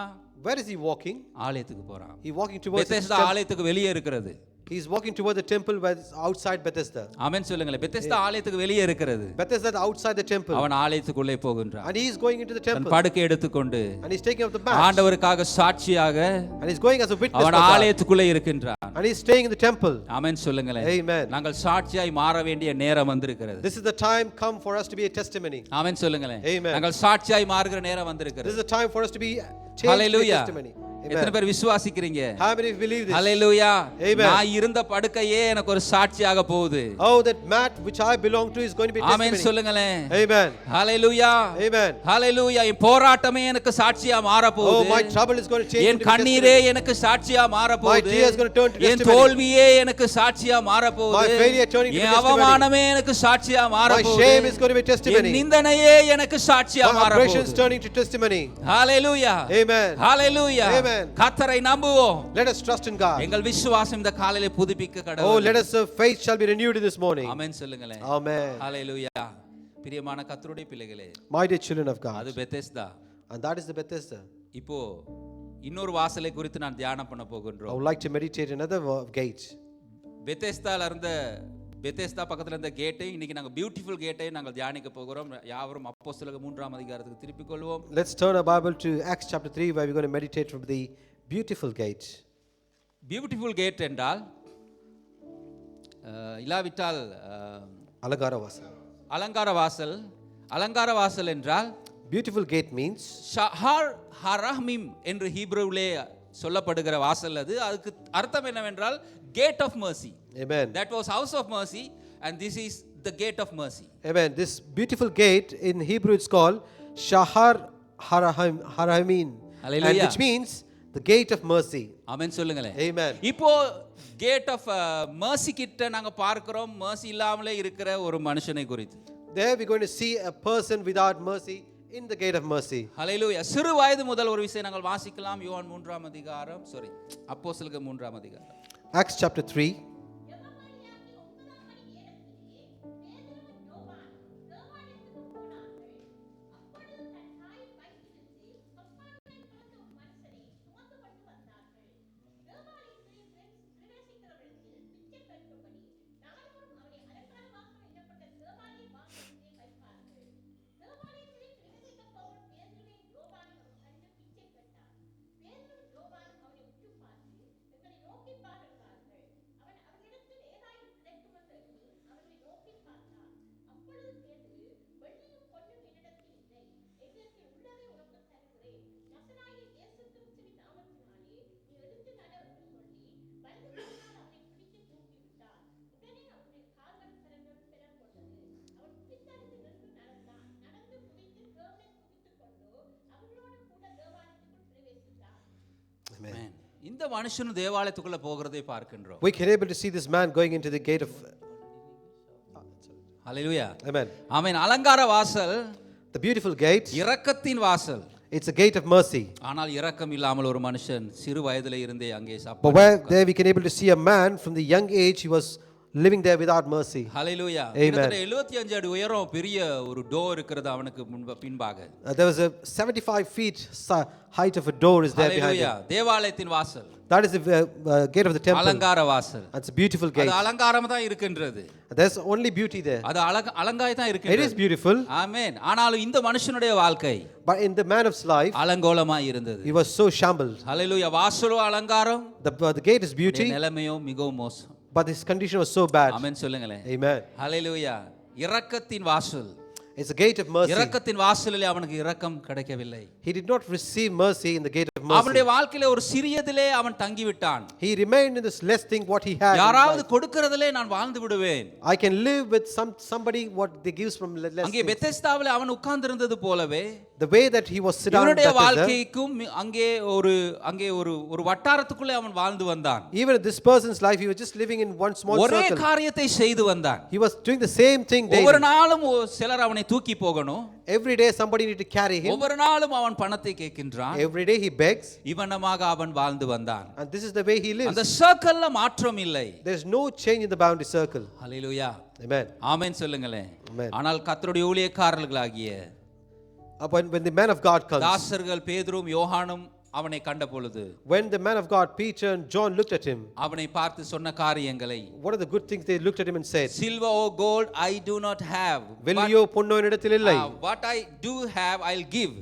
Where is he walking? ஆலயத்துக்கு போறான். He walking towards the பெத்தெஸ்தா ஆலயத்துக்கு வெளியே இருக்கிறது. He is walking towards the temple where is outside Bethesda. ஆமென் சொல்லுங்களே. பெத்தெஸ்தா ஆலயத்துக்கு வெளியே இருக்கிறது. Bethesda is outside the temple. அவன் ஆலயத்துக்குள்ளே போகின்றான். And he is going into the than temple. படுக்கை எடுத்துக்கொண்டு And he is taking up the mat. ஆண்டவருக்காக சாட்சியாக And he is going as a witness அவன் for God. ஆலயத்துக்குள்ளே இருக்கின்றான். And he is staying in the temple. ஆமென் சொல்லுங்களே. Amen. நாங்கள் சாட்சியாய் மாற வேண்டிய நேரம் வந்திருக்கிறது. This is the time come for us to be a testimony. ஆமென் சொல்லுங்களே. Amen. நாங்கள் சாட்சியாய் மாறுகிற நேரம் This வந்திருக்கிறது. is the time for us to be changed to a Hallelujah. testimony. எத்தனை Amen. பேர் விசுவாசிக்கிறீங்க? How many believe this? Hallelujah. Amen. நான் இருந்த படுக்கையே எனக்கு ஒரு சாட்சியாக போகுது. Oh, that mat which I belong to is going to be a amen testimony. சொல்லுங்களே. Amen. ஹalleluya. Amen. ஹalleluya. என் போராட்டமே எனக்கு சாட்சியா மாற Oh, போகுது. my trouble is going to change N into கண்ணீரே testimony. எனக்கு சாட்சியா மாற My போகுது. tears going to turn to N testimony. தோல்வியே எனக்கு சாட்சியா மாற போகுது. My failure turning to N testimony. அவமானமே எனக்கு சாட்சியா மாற My போகுது. shame is going to be N testimony. நிந்தனையே எனக்கு சாட்சியா My மாற aggression is போகுது. turning to testimony. Hallelujah. Amen. Hallelujah. Amen. கர்த்தரை நம்புவோம். Let us trust in God. எங்கள் விசுவாசம் இந்த காலையிலே புதுப்பிக்க Oh, கடவுள். let us faith shall be renewed in this morning. ஆமென் சொல்லுங்களே. Amen. ஹalleluya. பிரியமான கர்த்தருடைய பிள்ளைகளே, My dear children of God. அது பெத்தெஸ்தா. And that is the Bethesda. இப்போ இன்னொரு வாசலை குறித்து நான் தியானம் பண்ண I போகின்றோம். would like to meditate another gate. பெத்தேஸ்தால இருந்த பெத்தேஸ்தா பக்கத்துல இருந்த கேட்டை இன்னைக்கு நாங்கள் பியூட்டிஃபுல் கேட்டை நாங்கள் தியானிக்க போகிறோம். யாவரும் அப்போஸ்தலர் 3ஆம் அதிகாரத்துக்கு திருப்பிக் கொள்வோம். Let's turn our Bible to Acts chapter 3, where we're going to meditate from the beautiful gate. Beautiful gate என்றால் இல்லாவிட்டால் Alagara Vasal. அலங்கார வாசல். அலங்கார வாசல் என்றால் Beautiful gate means ஷஹார் ஹரஹ்மிம் என்று ஹீப்ருவிலே சொல்லப்படுகிற வாசல் அது. அதுக்கு அர்த்தம் என்னவென்றால் gate of mercy. Amen. That was house of mercy and this is the gate of mercy. Amen. This beautiful gate in Hebrew it's called Shahar Haramin. Hallelujah. And which means the gate of mercy. ஆமென் சொல்லுங்களே. Amen. இப்போ gate of mercy கிட்ட நாங்க பார்க்கிறோம் mercy இல்லாமலே இருக்கிற ஒரு மனுஷனை குறித்து. There we're going to see a person without mercy in the gate of mercy. ஹல்லேலூயா. சிறு வயது முதல் ஒரு விஷயம் நாங்கள் வாசிக்கலாம். யோவான் 3ஆம் அதிகாரம் அப்போஸ்தலர்கள் 3ஆம் அதிகாரம். Acts chapter 3. Amen. இந்த மனுஷனும் தேவாலயத்துக்குள்ள போகிறதை பார்க்கின்றோம். We can able to see this man going into the gate of hallelujah. Amen. ஆமென். அலங்கார வாசல் The beautiful gate. இரக்கத்தின் வாசல். It's a gate of mercy. ஆனால் இரக்கம் இல்லாமல் ஒரு மனுஷன் சிறு வயதிலே இருந்தே அங்கே But சாப்பாடு. where there we can able to see a man from the young age he was living there without mercy. Hallelujah. Amen. 75 அடி உயரம் பெரிய ஒரு டோர் இருக்கிறது அவனுக்கு பின்பாக. There was a 75 feet height of a door is there behind hallelujah. him. தேவாலயத்தின் வாசல். That is the gate of the temple. அலங்கார வாசல். It's a beautiful அது gate. அலங்காரம் தான் இருக்கின்றது. There's only beauty there. அது அலங்காய் தான் It இருக்கின்றது. is beautiful. ஆமென். ஆனாலும் இந்த மனுஷனுடைய வாழ்க்கை But in the man of life, அலங்கோலமாய் இருந்தது. he was so shambled. ஹல்லேலூயா. வாசலோ அலங்காரம், The gate is beauty, நிலைமையோ மிகவும் மோசம். but his condition was so bad. ஆமென் சொல்லுங்களே. Amen. ஹல்லேலூயா. இரக்கத்தின் வாசல். It's a gate of mercy. இரக்கத்தின் வாசலிலே அவனுக்கு இரக்கம் கிடைக்கவில்லை. He did not receive mercy in the gate of mercy. அவனுடைய வாழ்க்கையிலே ஒரு சிறியதிலே அவன் தங்கி விட்டான். He remained in this less thing what he had. யாராவது கொடுக்கிறதிலே நான் வாழ்ந்து விடுவேன். I can live with somebody what they gives from less அங்கே things. பெத்தெஸ்தாவிலே அவன் உட்கார்ந்திருந்தது போலவே The way that he was sit down இவனுடைய Bethesda, வாழ்க்கைக்கும் அங்கே ஒரு வட்டாரத்துக்குள்ளே அவன் வாழ்ந்து வந்தான். even in this person's life he was just living in one small ஒரே circle. காரியத்தை செய்து வந்தான். He was doing the same thing ஒவ்வொரு daily. நாளும் சிலர் அவனை தூக்கி போகணும். Every day somebody need to carry him. ஒவ்வொரு நாளும் அவன் பணத்தை கேட்கின்றான். Every day he begs, இவனமாக அவன் வாழ்ந்து வந்தான். and this is the way he lives. அந்த சர்க்கிள்ல மாற்றம் இல்லை. There is no change in the boundary circle. Hallelujah. Amen. ஆமென் சொல்லுங்களே. Amen. ஆனால் கர்த்தருடைய ஊழியக்காரர்களாகிய When the man of God comes, தாசர்கள் பேதுரும் யோவானும் அவனை கண்ட பொழுது when the man of God Peter and John looked at him, அவனை பார்த்து சொன்ன காரியங்களை what are the good things they looked at him and said? silver or gold I do not have, வெள்ளியோ பொன்னோ என்னிடத்தில் இல்லை, what I do have I'll give.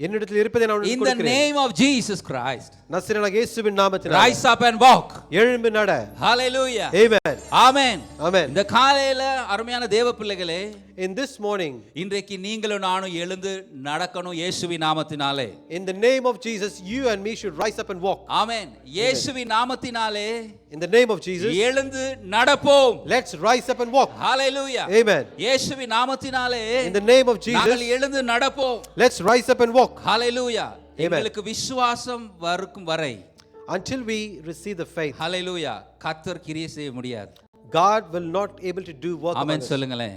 என்னிடத்தில் இருப்பதை நான் In உனக்கு the கொடுக்கிறேன். name of Jesus Christ, நசரேயனாகிய இயேசுவின் நாமத்தினாலே rise up and walk. எழும்பி நட. Hallelujah. Amen. Amen. Amen. இந்த காலையில அருமையான தேவ பிள்ளைகளே, In this morning, இன்றைக்கு நீங்களும் நானும் எழுந்து நடக்கணும் இயேசுவின் நாமத்தினாலே. in the name of Jesus, you and me should rise up and walk. ஆமென். இயேசுவின் நாமத்தினாலே In the name of Jesus, எழுந்து நடப்போம். let's rise up and walk. Hallelujah. Amen. இயேசுவின் நாமத்தினாலே In the name of நாங்கள் Jesus, எழுந்து நடப்போம். let's rise up and walk. Hallelujah. Amen. எங்களுக்கு விசுவாசம் வரும் வரை Until we receive the faith, ஹalleluya கர்த்தர் கிரியை செய்ய முடியாது. God will not able to do work among amen us. சொல்லுங்களே.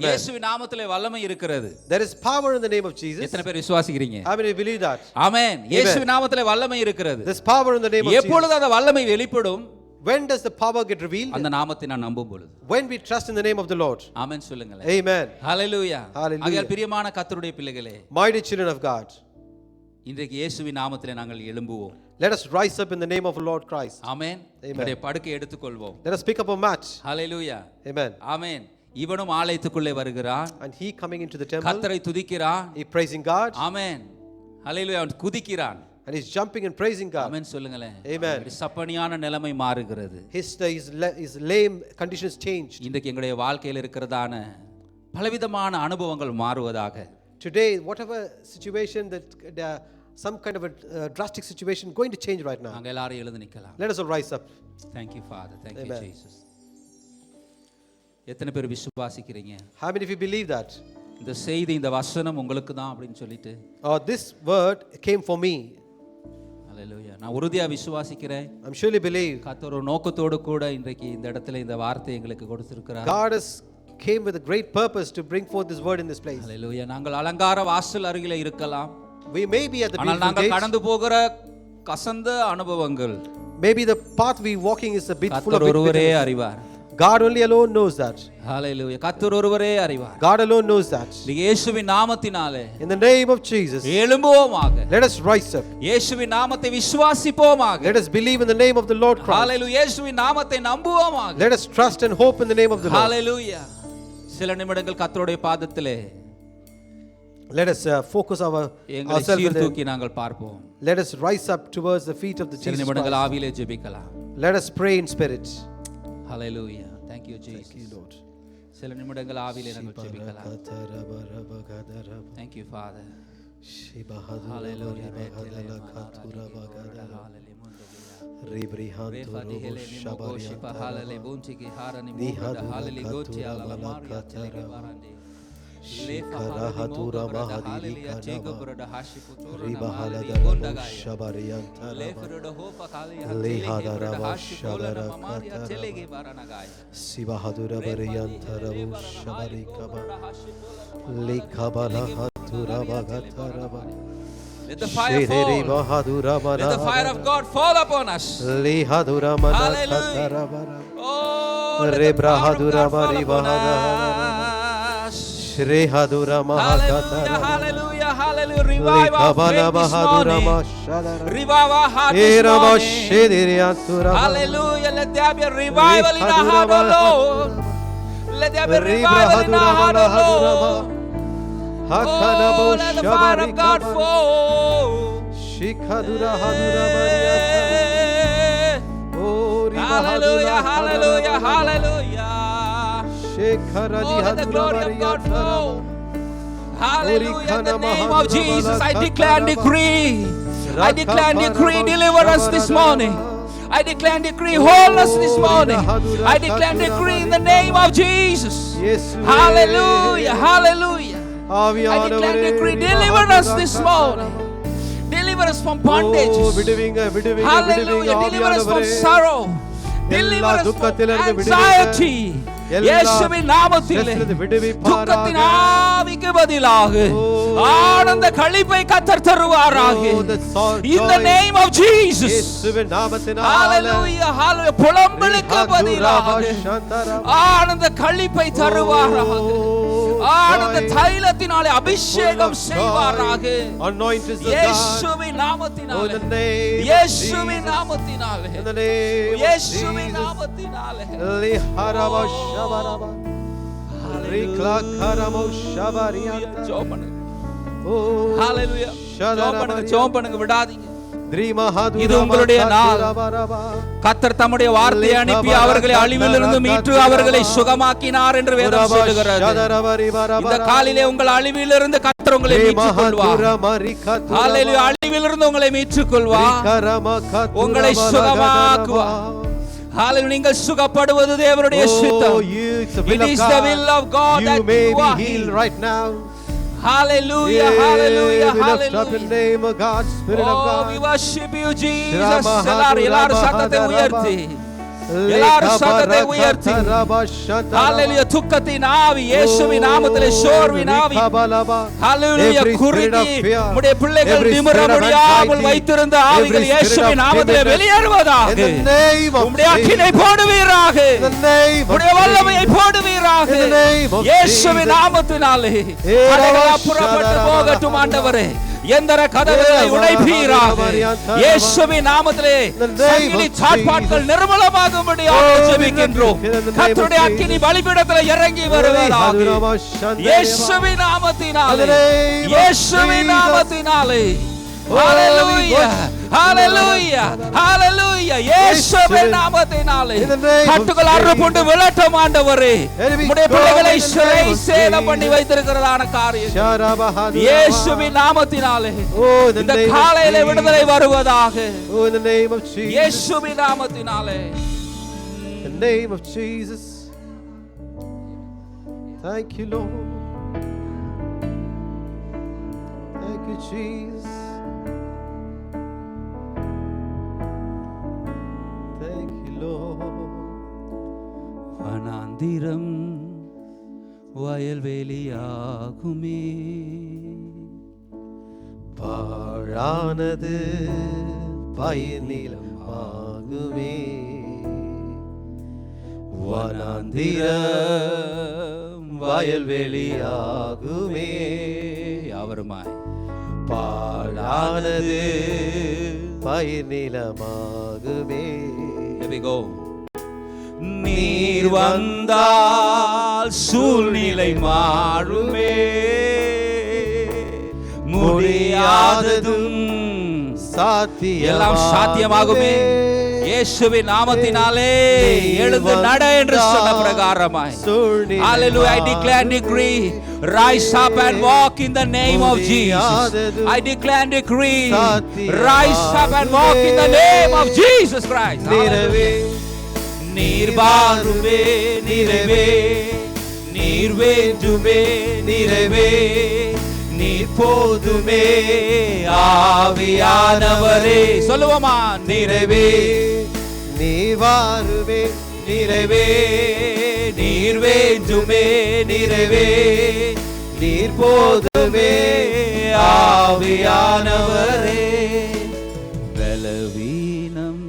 இயேசுவின் நாமத்திலே வல்லமை இருக்கிறது. There is power in the name of Jesus. எத்தனை பேர் விசுவாசிக்கிறீங்க? How many believe that? ஆமென். இயேசுவின் நாமத்திலே வல்லமை இருக்கிறது. There's power in the name of Jesus. எப்பொழுது அந்த வல்லமை வெளிப்படும்? When does the power get revealed? அந்த நாமத்தை நான் நம்பும் பொழுது. When we trust in the name of the Lord. ஆமென் சொல்லுங்களே. Amen. ஹalleluya. Hallelujah. ஆகையால் பிரியமான கர்த்தருடைய பிள்ளைகளே, Mighty children of God, இன்றைக்கு இயேசுவின் நாமத்திலே நாங்கள் எழும்புவோம். Let us rise up in the name of the Lord Christ. ஆமென். நம்முடைய படுக்கை எடுத்துக்கொள்வோம். Let us pick up a mat. Hallelujah. Amen. ஆமென். இவனும் ஆலயத்துக்குள்ளே வருகிறான். And he coming into the temple. கர்த்தரை துதிக்கிறான். He praising God. ஆமென். ஹalleluya. அவன் குதிக்கிறான். And he's jumping and praising God. ஆமென் சொல்லுங்களேன். Amen. சப்பனியான நிலைமை மாறுகிறது. His lame conditions changed. இன்றைக்கு எங்களுடைய வாழ்க்கையில் இருக்கிறதான பலவிதமான அனுபவங்கள் மாறுவதாக. Today, whatever situation that some kind of a drastic situation going to change right now. நாங்க எல்லாரும் எழுந்து நிக்கலாம். Let us all rise up. Thank you Father. Thank you Amen. Jesus. எத்தனை பேர் விசுவாசிக்கிறீங்க? How many of you believe that? இந்த செய்தி இந்த வசனம் உங்களுக்கு தான் அப்படினு சொல்லிட்டு. This word came for me. ஹalleluya. நான் உறுதியா விசுவாசிக்கிறேன். I'm surely believe. கர்த்தர் ஒரு நோக்கத்தோடு கூட இன்றைக்கு இந்த இடத்துல இந்த வார்த்தையை எங்களுக்கு கொடுத்திருக்கிறார். God has came with a great purpose to bring forth this word in this place. ஹalleluya. நாங்கள் அலங்கார வாசல் அருகிலே இருக்கலாம். We may be at the ஆனால் beautiful நாங்கள் gates. கடந்து போகிற கசந்த அனுபவங்கள் Maybe the path we walking is a bit full of கர்த்தர் ஒருவரே bitterness. அறிவார். God only alone knows that. ஹalleluya. கர்த்தர் ஒருவரே அறிவார். God alone knows that. இயேசுவின் நாமத்தினாலே In the name of Jesus, எழும்புவோமாக. let us rise up. இயேசுவின் நாமத்தை விசுவாசிப்போமாக. Let us believe in the name of the Lord Christ. ஹalleluya. இயேசுவின் நாமத்தை நம்புவோமாக. Let us trust and hope in the name of the Lord. ஹalleluya. சில நிமிடங்கள் கர்த்தருடைய பாதத்திலே Let us focus எங்களை ourselves. சீர்தூக்கி நாங்கள் பார்ப்போம். Let us rise up towards the feet of the சில Jesus நிமிடங்கள் Christ. ஆவியிலே ஜெபிக்கலாம். Let us pray in spirit. Hallelujah. Thank you Jesus. Thank you, Lord. சில நிமிடங்கள் ஆவியிலே நாங்கள் ஜெபிக்கலாம். Thank you Father. Hallelujah. Let the fire fall. Let the fire of God fall upon us. Hallelujah. Oh, let the power of God fall upon us. Hallelujah, hallelujah, hallelujah. Revive our faith this morning. Revive our heart this morning. Hallelujah. Let there be a revival in our heart, oh Lord. Let there be a revival in our heart, oh Lord. Oh, let the fire of God fall. Hallelujah, hallelujah, hallelujah. Oh, let the glory of God fall. Hallelujah. In the name of Jesus, I declare and decree. I declare and decree deliverance this morning. I declare and decree wholeness this morning. I declare and decree in the name of Jesus. Hallelujah, hallelujah. I declare and decree deliverance this morning. Deliver us from bondages. Hallelujah. Deliver us from sorrow. Deliver us from anxiety. இயேசுவின் நாமத்திலே துக்கத்தின் ஆவிக்கு பதிலாக ஆனந்த களிப்பை கர்த்தர் தருவாராக. In the name of Jesus. Hallelujah, hallelujah. புலம்பலுக்கு பதிலாக ஆனந்த களிப்பை தருவாராக. ஆனந்த தைலத்தினாலே அபிஷேகம் செய்வாராக. இயேசுவின் நாமத்தினாலே. இயேசுவின் நாமத்தினாலே. இயேசுவின் நாமத்தினாலே. ஜெபம் பண்ணுங்க, விடாதீங்க. இது உங்களுடைய நாள். கர்த்தர் தம்முடைய வார்த்தையை அனுப்பி அவர்களை அழிவிலிருந்து மீட்டு அவர்களை சுகமாக்கினார் என்று வேதம் சொல்லுகிறது. இந்த காலிலே உங்கள் அழிவிலிருந்து கர்த்தர் உங்களை மீட்டுக் கொள்வார். ஹல்லேலூயா. அழிவிலிருந்து உங்களை மீட்டுக் கொள்வார், உங்களை சுகமாக்குவார். ஹalleluya. நீங்கள் சுகப்படுவது தேவனுடைய சித்தம். It is the will of God that you are healed right now. Hallelujah, hallelujah, hallelujah. In the name of God, Spirit of God. We worship you, Jesus. எல்லாரும் சத்தத்தை உயர்த்தி, எல்லாரும் சத்தத்தை உயர்த்தி. ஹalleluya. துக்கத்தின் ஆவி இயேசுவின் நாமத்திலே, சோர்வின் ஆவி ஹalleluya குறுகி உம்முடைய பிள்ளைகள் நிமிர முடியாமல் வைத்திருந்த ஆவிகள் இயேசுவின் நாமத்திலே வெளியேறுவதாக. உம்முடைய அக்கினை போடுவீராக, உம்முடைய வல்லமையை போடுவீராக இயேசுவின் நாமத்தினாலே. புறப்பட்டு போகட்டும் ஆண்டவரே. எந்திர கதவுகளை உடைப்பீராக. இயேசுவின் நாமத்திலே சங்கிலி சாட்பாட்கள் நிர்மூலமாகும்படியாக ஜெபிக்கின்றோம். கர்த்தருடைய அக்கினி பலிபீடத்திலே இறங்கி வருவதாக. இயேசுவின் நாமத்தினாலே, இயேசுவின் நாமத்தினாலே. ஹalleluya, ஹalleluya, ஹalleluya. இயேசுவின் நாமத்தினாலே கட்டுகள் அறுப்புண்டு விழட்டும் ஆண்டவரே. உம்முடைய பிள்ளைகளை சிறை சேதம் பண்ணி வைத்திருக்கிறதான காரியம் இயேசுவின் நாமத்தினாலே இந்த காலையிலே விடுதலை வருவதாக. இயேசுவின் நாமத்தினாலே. In the name of Jesus. Thank you, Lord. Thank you, Jesus. Thank you, Lord. வனாந்திரம் வயல்வெளியாகுமே, பாழானது பயனிலமாகுமே. வனாந்திரம் வயல்வெளியாகுமே. அவருமாய் பாழானது பயனிலமாகுமே. Here we go. நீர் வந்தால் சூழ்நிலை மாறுமே, முடியாததும் எல்லாம் சாத்தியமாகுமே. இயேசுவின் நாமத்தினாலே எழுந்து நட என்று சொன்ன பிரகாரமாய். Hallelujah. I declare and decree, rise up and walk in the name of Jesus. I declare and decree, rise up and walk in the name of Jesus Christ. நீர் வாருமே, நிறைவே, நீர் வேண்டுமே, நிறைவே, நீர் போதுமே, ஆவியானவரே. சொல்லுவோமா? நிறைவே, நீர் வாருமே, நிறைவே, நீர் வேண்டுமே, நிறைவே, நீர் போதுமே, ஆவியானவரே. பலவீனம்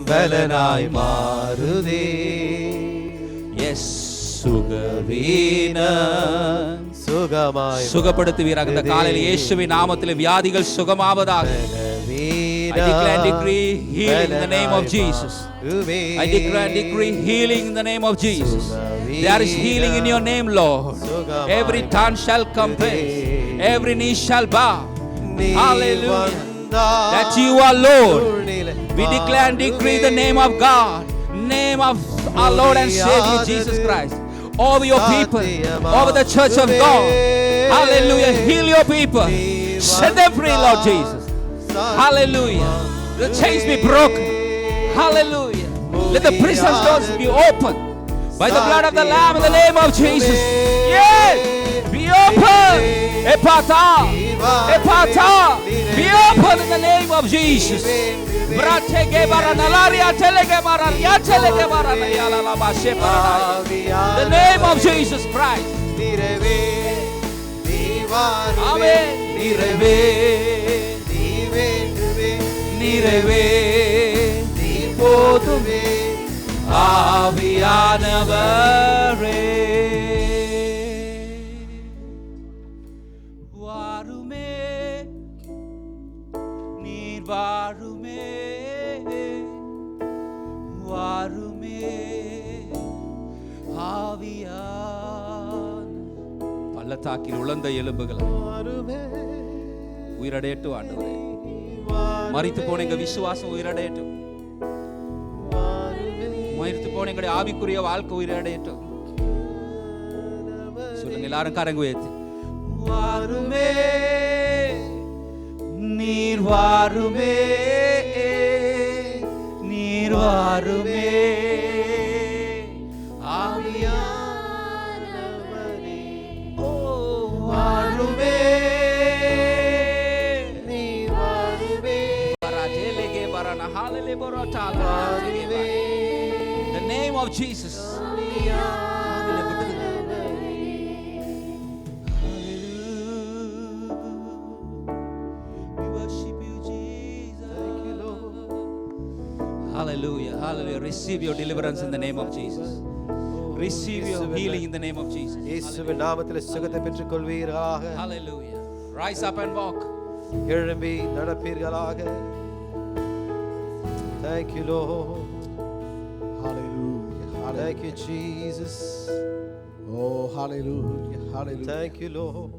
பலனாய் மாறுதே, எஸ் சுகவீனம் சுகமாய் சுகப்படுத்துவீராக. இந்த காலையில் இயேசுவின் நாமத்தில் வியாதிகள் சுகமாவதாக. I declare and decree healing in the name of Jesus. I declare and decree healing in the name of Jesus. There is healing in your name, Lord. Every tongue shall confess, every knee shall bow. Hallelujah. That you are Lord. We declare and decree the name of God, name of our Lord and Savior Jesus Christ, over your people, over the church of God. Hallelujah. Heal your people. Set them free, Lord Jesus. Hallelujah. The chains be broken. Hallelujah. Let the prison's doors be open by the blood of the Lamb in the name of Jesus. Yes. Be open. Ephata. Ephata. Be open in the name of Jesus. The name of Jesus Christ. Amen. நிறைவே, நிறைவே, நீ போதுமே, ஆவியானவரே. வாருமே, நீர் வாருமே, வாருமே, ஆவியான. பள்ளத்தாக்கில் உலர்ந்த எலும்புகள் உயிரடையட்டும் ஆண்டவரே. மரித்து போன எங்க விசுவாசம் உயிரடையட்டும். மரித்து போன எங்களுடைய ஆவிக்குரிய வாழ்க்கை உயிரடையட்டும். சொல்லுங்க எல்லாரும் கரங்க உயர்த்தி. வாருமே, நீர் வாருமே, நீர் வாருமே, ஆவியானவரே. ஓ வாருமே, the name of Jesus. Hallelujah. Hallelujah. Receive your deliverance in the name of Jesus. Receive your healing in the name of Jesus. இயேசுவின் நாமத்திலே சுகத்தை பெற்றுக்கொள்வீராக. Hallelujah. Rise up and walk. எழும்பி நடப்பீர்களாக. Thank you, Lord. Hallelujah. Thank you, Hallelujah. Jesus. Oh, hallelujah. Hallelujah. Thank you, Lord.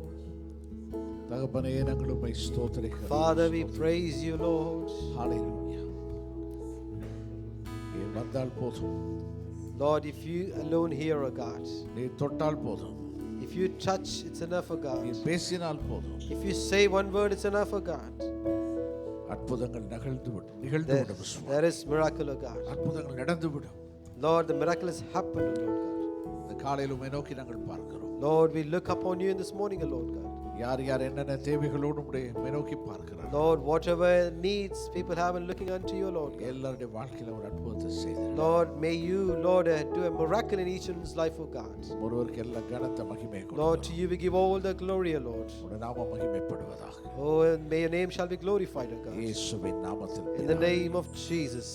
தகப்பனே நாங்கள் உம்மை ஸ்தோத்திரிக்கிறோம். Father, we praise you, Lord. Hallelujah. நீ வந்தால் போதும். Lord, if you alone hear, O God, நீ தொட்டால் போதும். if you touch, it's enough, O நீ God. பேசினால் போதும். If you say one word, it's enough, O God. அற்புதங்கள் நிகழ்ந்து There, விடும் சுவாமி. there is miracle, O God. அற்புதங்கள் நடந்து விடும். Lord, the miracle has happened, O Lord God. இந்த காலையில் உம்மை நோக்கி நாங்கள் பார்க்கிறோம். Lord, we look upon you in this morning, O Lord God. யார் யார் என்னென்ன தேவைகளோடு உம்மை நோக்கி பார்க்கிறார். Lord, whatever needs people have in looking unto you, Lord God. எல்லாருடைய வாழ்க்கையில ஒரு அற்புதத்தை செய்தீர். Lord, may you, Lord, do a miracle in each one's life, O God. ஒருவருக்கு எல்லா கனத்த மகிமை Lord, கொடுக்கிறோம். to you we give all the glory, O Lord. உம்முடைய நாமம் மகிமைப்படுவதாக. Oh, and may your name shall be glorified, O God. இயேசுவின் நாமத்தில் In the name of Jesus.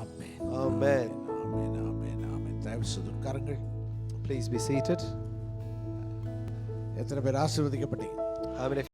Amen. Amen. ஆமென். ஆமென். ஆமென். தயவு செய்து உட்காருங்கள். Please be seated. எத்தனை பேர் ஆசீர்வதிக்கப்பட்டீங்க? I mean, if